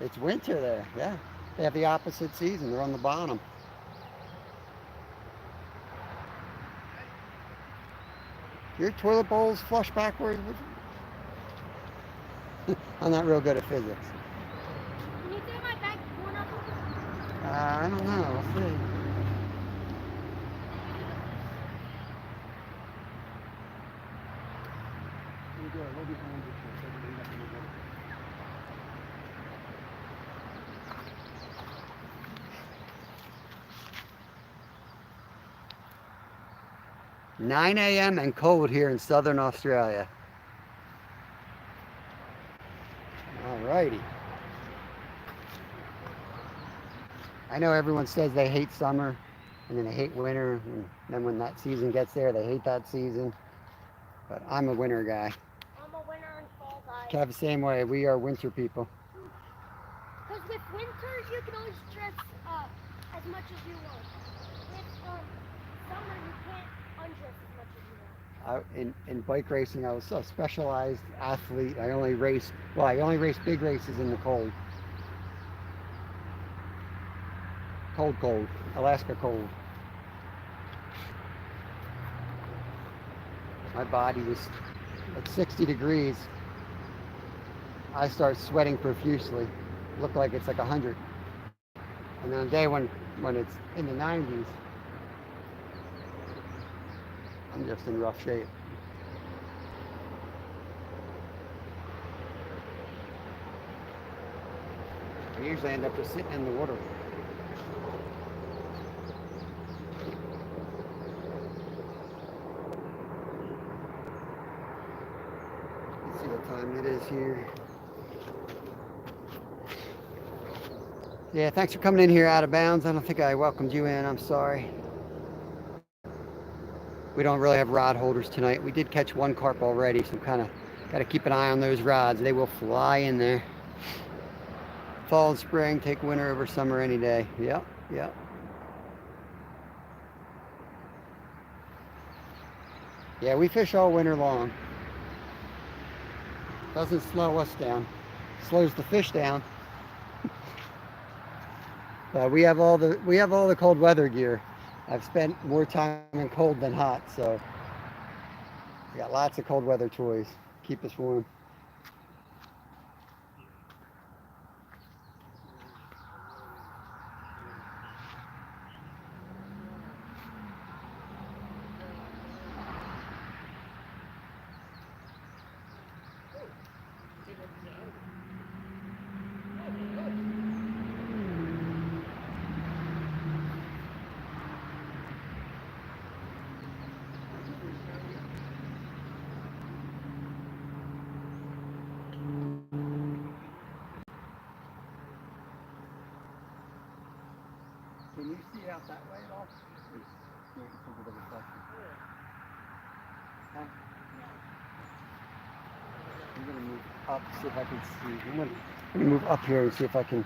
It's winter there, yeah. They have the opposite season. They're on the bottom. Your toilet bowl's flush backwards? I'm not real good at physics. Can you throw my bag one up? I don't know. Let's see. We'll be behind you. 9 a.m. and cold here in southern Australia. Alrighty. I know everyone says they hate summer and then they hate winter, and then when that season gets there, they hate that season. But I'm a winter guy. I'm a winter and fall guy. Kind of the same way. We are winter people. Because with winter, you can always dress up as much as you want. With summer, you can't undress as much as you want. In bike racing, I was a specialized athlete. I only raced big races in the cold. Cold. Alaska cold. My body was at 60 degrees. I start sweating profusely. Look like it's like 100. And then a day when it's in the 90s, I'm just in rough shape. I usually end up just sitting in the water. Let's see what time it is here. Yeah, thanks for coming in here out of bounds. I don't think I welcomed you in. I'm sorry. We don't really have rod holders tonight. We did catch one carp already, so kind of got to keep an eye on those rods. They will fly in there. Fall and spring, take winter over summer any day. Yep. Yeah, we fish all winter long. Doesn't slow us down. Slows the fish down. But we have all the cold weather gear. I've spent more time in cold than hot, so we got lots of cold weather toys. Keep us warm. Can you see out that way at all? Wait for the reflection. Huh? I'm gonna move up, see if I can see. I'm gonna move up here and see if I can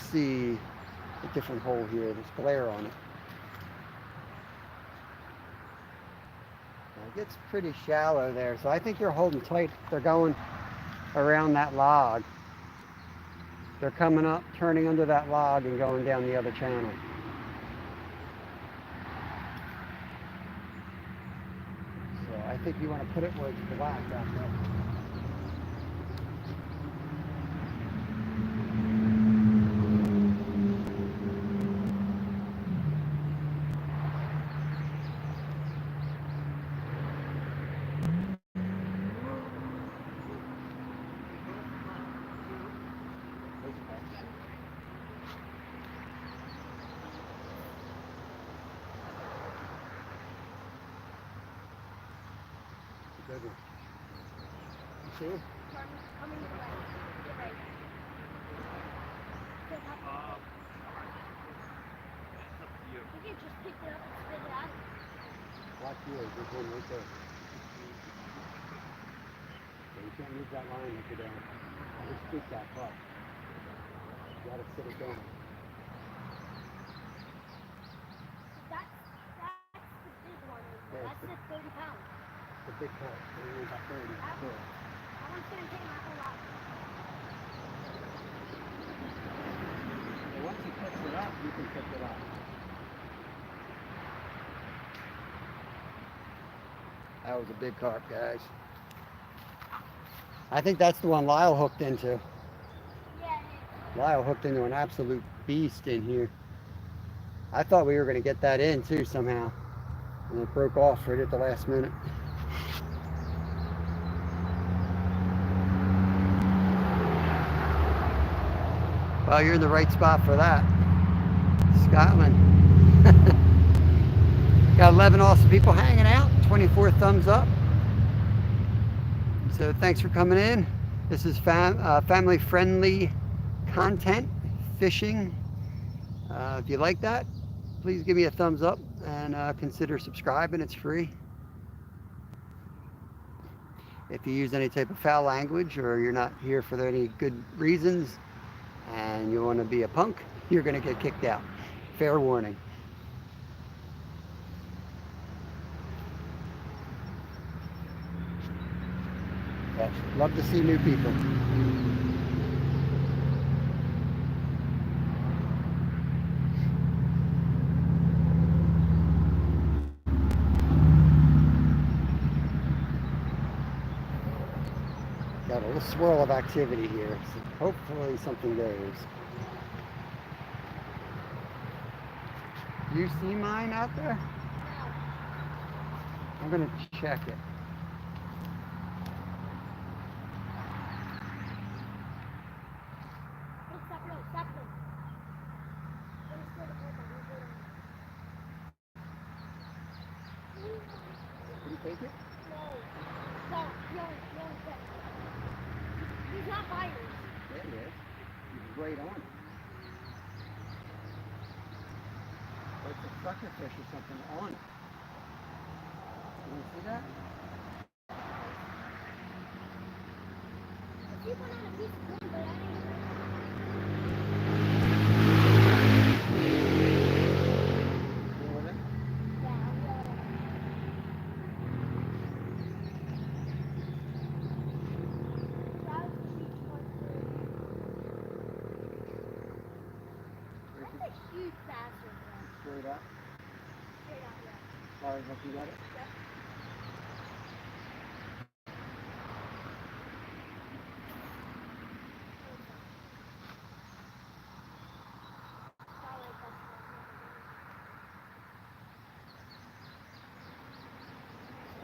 see a different hole here. There's glare on it. Now, it gets pretty shallow there, so I think you're holding tight. They're going around that log. They're coming up, turning under that log and going down the other channel. So I think you want to put it where it's black out there. Good one. You see him? Coming your way. Get ready. It's up to you. You can just pick it up and spit it out. Watch yours. There's one right there. So you can't move that line if you're down. Just scoop that part. You gotta sit it down. That's the big one. Yeah, That's the 30 pounds. The big part. Only about 30. That Cool. one's gonna take my whole lot. So once he picks it up, you can pick it up. That was a big carp, guys. I think that's the one Lyle hooked into. Yeah, Lyle hooked into an absolute beast in here. I thought we were going to get that in too somehow. And it broke off right at the last minute. Well, you're in the right spot for that. Scotland. Got 11 awesome people hanging out. 24 thumbs up. So thanks for coming in. This is family friendly content, fishing. If you like that, please give me a thumbs up and consider subscribing. It's free. If you use any type of foul language or you're not here for any good reasons and you want to be a punk, you're going to get kicked out. Fair warning. But love to see new people. Got a little swirl of activity here. So hopefully something goes. You see mine out there? I'm gonna check it. stop it. Let me throw the board down. Did you take it? No, he's not by us. There he is. He's right on it. It's a sucker fish or something on it. You see that? He went on a piece of wood, but I didn't. You with it? That's a huge bastard, man. Straight up. Straight out, yeah. Sorry, looking at it. Yep.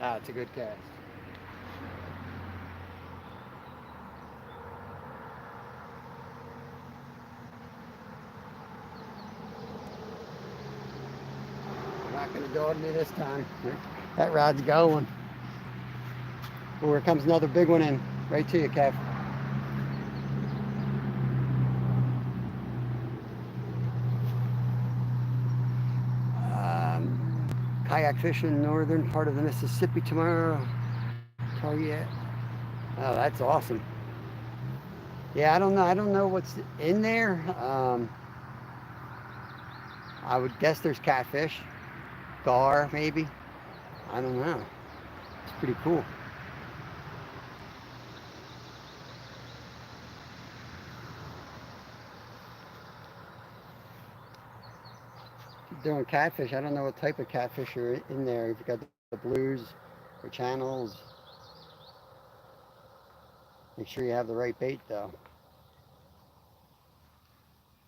Ah, it's a good cast. Not going to dog me this time. That rod's going. Oh, here comes another big one in. Right to you, Kev. Kayak fishing northern part of the Mississippi tomorrow. Target. Oh, that's awesome. Yeah, I don't know what's in there. I would guess there's catfish, gar maybe. I don't know. It's pretty cool. Doing catfish. I don't know what type of catfish are in there. You've got the blues or channels. Make sure you have the right bait though.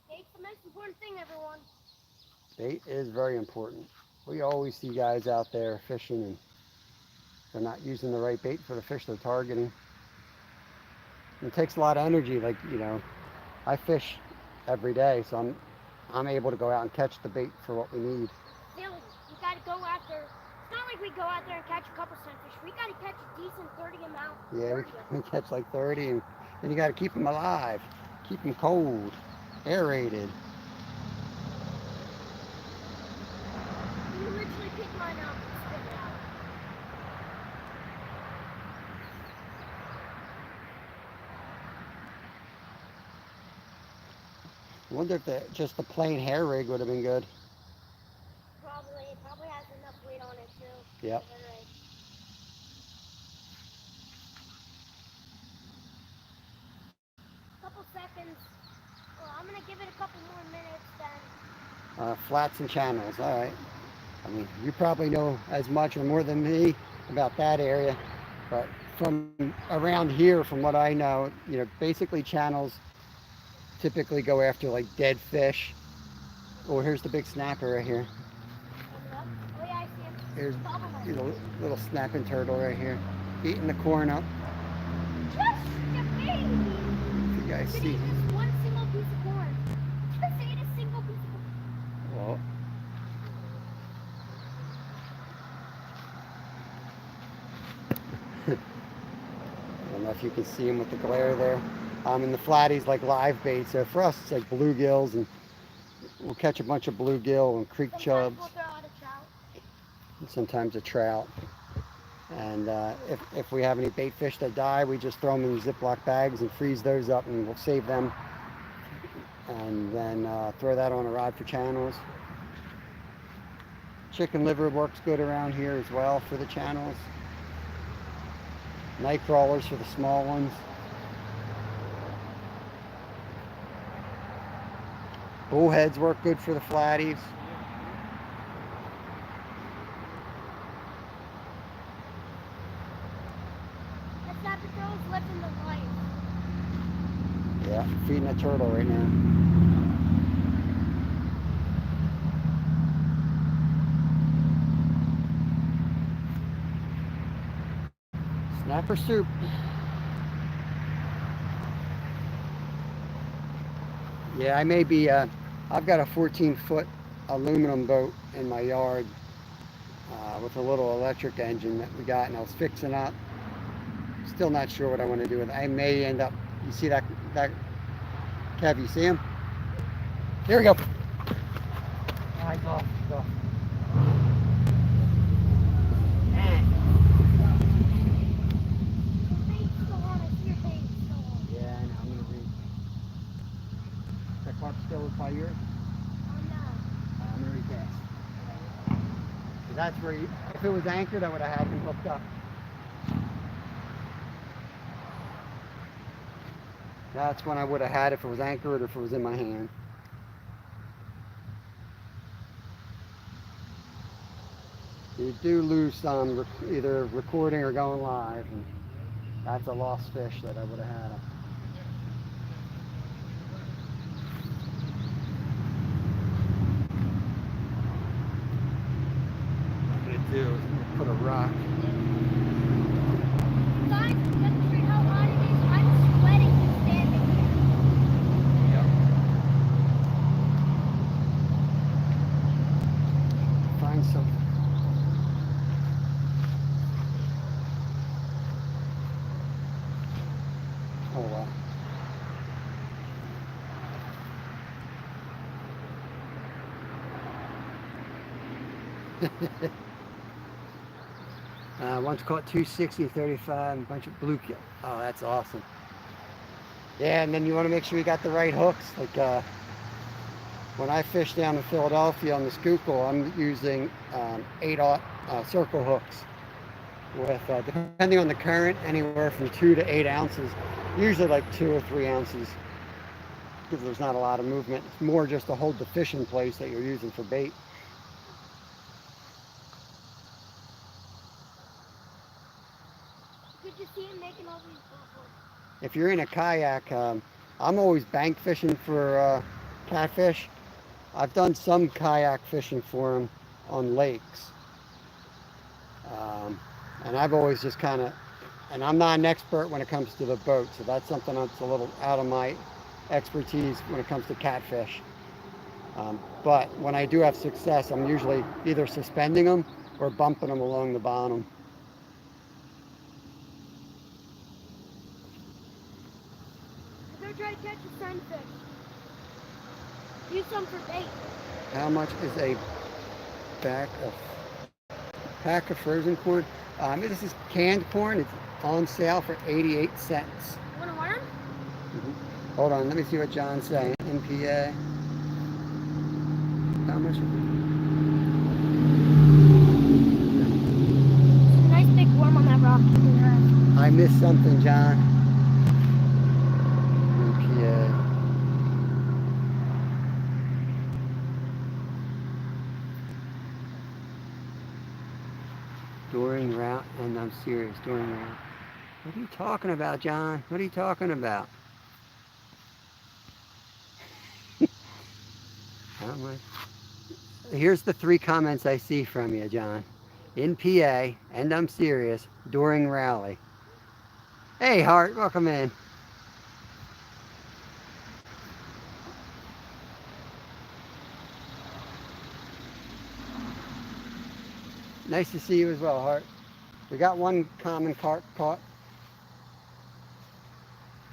Bait's the most important thing, everyone. Bait is very important. We always see guys out there fishing and they're not using the right bait for the fish they're targeting. It takes a lot of energy. Like, you know, I fish every day, so I'm able to go out and catch the bait for what we need. Still, you gotta go after. It's not like we go out there and catch a couple sunfish. We got to catch a decent 30 amount. Yeah, we catch like 30, and then you got to keep them alive, keep them cold, aerated. You literally pick mine up and spit it out. I wonder if just the plain hair rig would have been good. Probably. It probably has enough weight on it too. Yep. Alright. Couple seconds. Well, I'm gonna give it a couple more minutes then. Flats and channels, all right. I mean, you probably know as much or more than me about that area, but from around here, from what I know, basically channels typically go after like dead fish. Oh, here's the big snapper right here. Oh yeah, I see him. Here's Bobblehead. a little snapping turtle right here, eating the corn up. Just the baby. If you guys see. Just one single piece of corn. Just ate a single piece of corn. Well, I don't know if you can see them with the glare there. And the flatties like live bait. So for us, it's like bluegills, and we'll catch a bunch of bluegill and creek chubs. Sometimes we'll throw out a trout. And sometimes a trout. And if we have any bait fish that die, we just throw them in Ziploc bags and freeze those up, and we'll save them. And then throw that on a rod for channels. Chicken liver works good around here as well for the channels. Night crawlers for the small ones. Bullheads work good for the flatties. The snapper turtle's living the life. Yeah, feeding a turtle right now. Snapper soup. Yeah, I may be, I've got a 14-foot aluminum boat in my yard with a little electric engine that we got, and I was fixing up. Still not sure what I want to do with it. I may end up, you see that Kev, you see him? Here we go. All right, go. Bait's still on. I see your bait still on. Yeah, I know, I'm going to read. That Carp still by yours? Oh no. I'm going to recast. That's where, if it was anchored, I would have had him hooked up. That's when I would have had it if it was anchored or if it was in my hand. You do lose some either recording or going live, and that's a lost fish that I would have had. What I'm going to do is I'm going to put a rock. Guys, demonstrate how hot it is. I'm sweating just standing here. Yep. Find some. Oh wow. Once caught 260, 35, and a bunch of bluegill. Oh, that's awesome. Yeah, and then you want to make sure you got the right hooks. Like when I fish down in Philadelphia on the Schuylkill, I'm using 8/0 circle hooks with, depending on the current, anywhere from 2 to 8 ounces. Usually like 2 or 3 ounces because there's not a lot of movement. It's more just to hold the fish in place that you're using for bait. Did you see him making all these bubbles? If you're in a kayak, I'm always bank fishing for catfish. I've done some kayak fishing for them on lakes. And I've always just kind of, and I'm not an expert when it comes to the boat, so that's something that's a little out of my expertise when it comes to catfish. But when I do have success, I'm usually either suspending them We're bumping them along the bottom. Go try to catch a sunfish. Use some for bait. How much is a pack of frozen corn? This is canned corn. It's on sale for 88 cents. Want a worm? Hold on, let me see what John's saying. MPA. How much? Nice big worm on that rock. I missed something, John. MPA. During route, and I'm serious, during route. What are you talking about, John? What are you talking about? How much? Here's the 3 comments I see from you, John. In PA, and I'm serious, during rally. Hey, Hart, welcome in. Nice to see you as well, Hart. We got one common carp caught.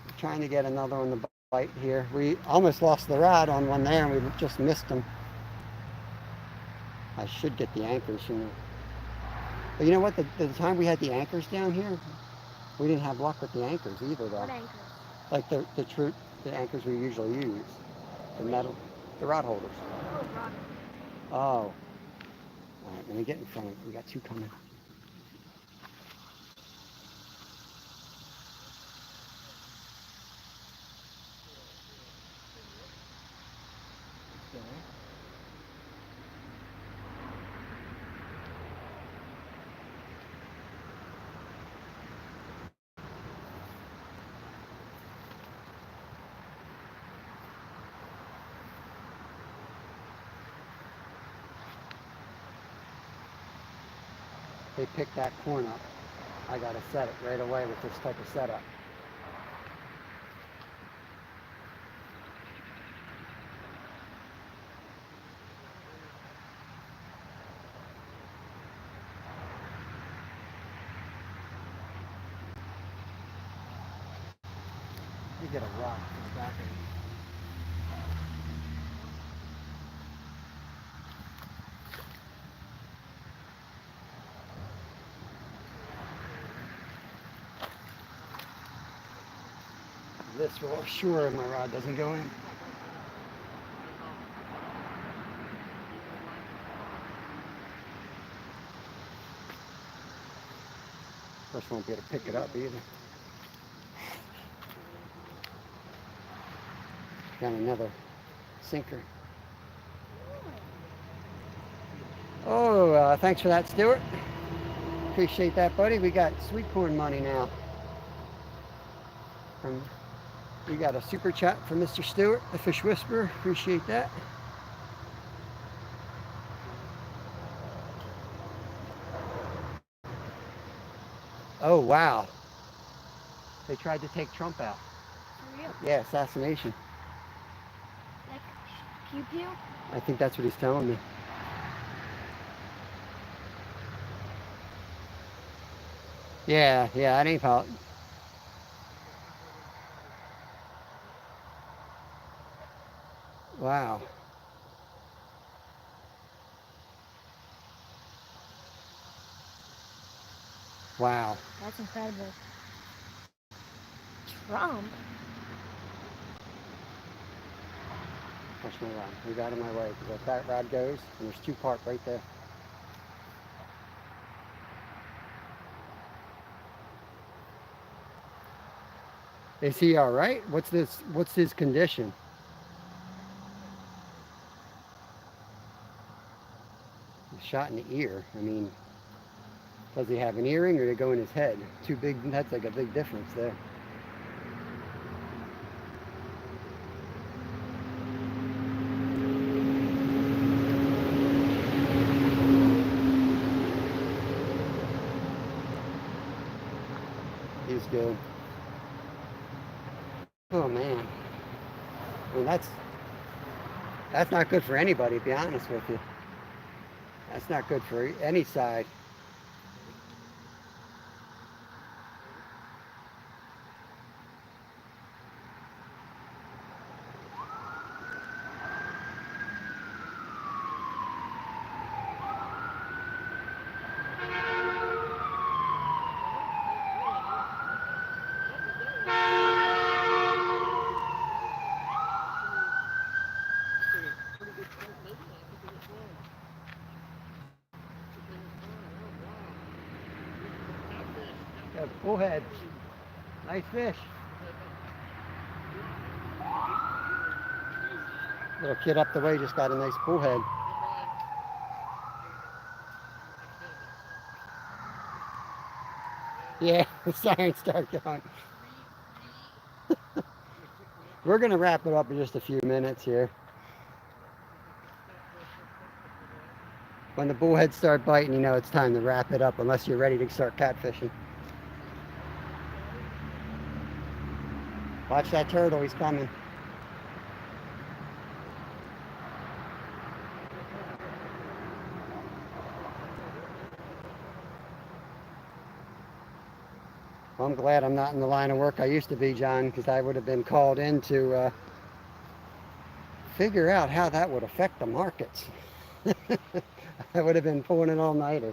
We're trying to get another on the bite here. We almost lost the rod on one there, and we just missed him. I should get the anchors, you know. But you know what? The time we had the anchors down here, we didn't have luck with the anchors either, though. What anchors? Like the anchors we usually use. The metal, the rod holders. Oh, rod. Oh. All right, let me get in front of it. We got 2 coming. They picked that corn up. I gotta set it right away with this type of setup. You get a rock in the back of it. This will assure my rod doesn't go in. Of course, won't be able to pick it up either. Got another sinker. Oh, thanks for that, Stuart. Appreciate that, buddy. We got sweet corn money now. We got a super chat from Mr. Stewart, the Fish Whisperer. Appreciate that. Oh, wow. They tried to take Trump out. For real? Yeah, assassination. Like, pew pew? I think that's what he's telling me. Yeah, that ain't politics. Wow. Wow. That's incredible. Trump? Push my rod. Move out of my way, because if that rod goes, and there's 2 carp right there. Is he all right? What's his condition? He's shot in the ear. I mean, does he have an earring or did it go in his head? Too big, that's like a big difference there. He's good. Oh man. I mean, that's not good for anybody, to be honest with you. That's not good for any side. Got a bullhead. Nice fish. Little kid up the way just got a nice bullhead. Yeah, the sirens start going. We're going to wrap it up in just a few minutes here. When the bullheads start biting, you know it's time to wrap it up unless you're ready to start catfishing. Watch that turtle, he's coming. Well, I'm glad I'm not in the line of work I used to be, John, because I would have been called in to figure out how that would affect the markets. I would have been pulling an all-nighter.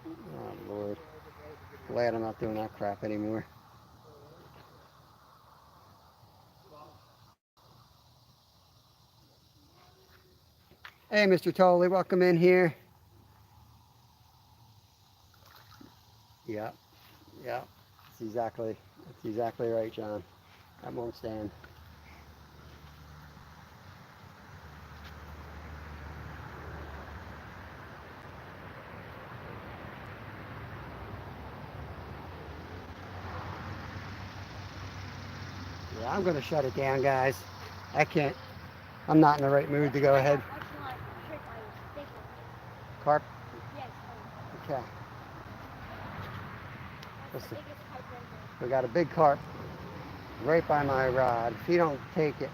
Oh, Lord. Glad I'm not doing that crap anymore. Hey, Mr. Tolley, welcome in here. Yeah, yeah, that's exactly right, John. That won't stand. Yeah, I'm gonna shut it down, guys. I can't, I'm not in the right mood to go ahead. Carp? Okay. Listen, we got a big carp right by my rod. If you don't take it,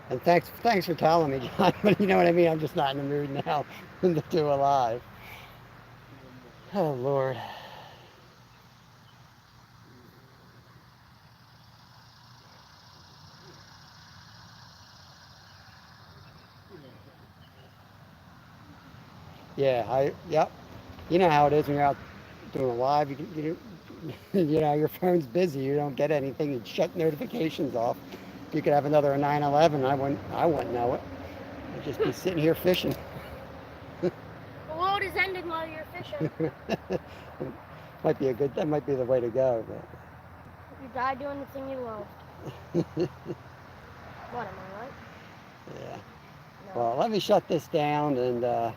and thanks for telling me, John. But you know what I mean. I'm just not in the mood now to do a live. Oh Lord. Yeah, yep. You know how it is when you're out doing a live. You know, your phone's busy. You don't get anything. You shut notifications off. You could have another 9/11. I wouldn't know it. I'd just be sitting here fishing. The world is ending while you're fishing. That might be the way to go. You die doing the thing you love. But What am I, right? yeah. No. Well, let me shut this down, and I'm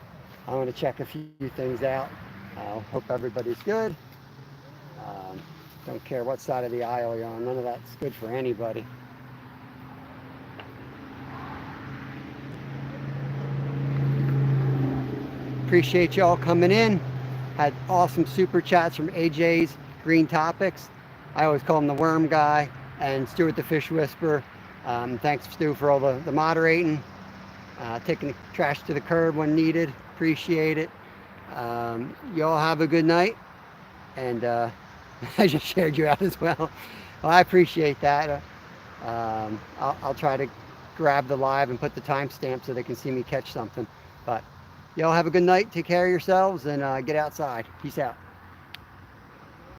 going to check a few things out. I hope everybody's good. Don't care what side of the aisle you're on. None of that's good for anybody. Appreciate y'all coming in. Had awesome super chats from AJ's Green Topics. I always call him the Worm Guy, and Stuart the Fish Whisperer. Thanks, Stu, for all the moderating. Taking the trash to the curb when needed. Appreciate it. Y'all have a good night. And I just shared you out as well. Well, I appreciate that. I'll try to grab the live and put the timestamp so they can see me catch something. But y'all have a good night. Take care of yourselves and get outside. Peace out.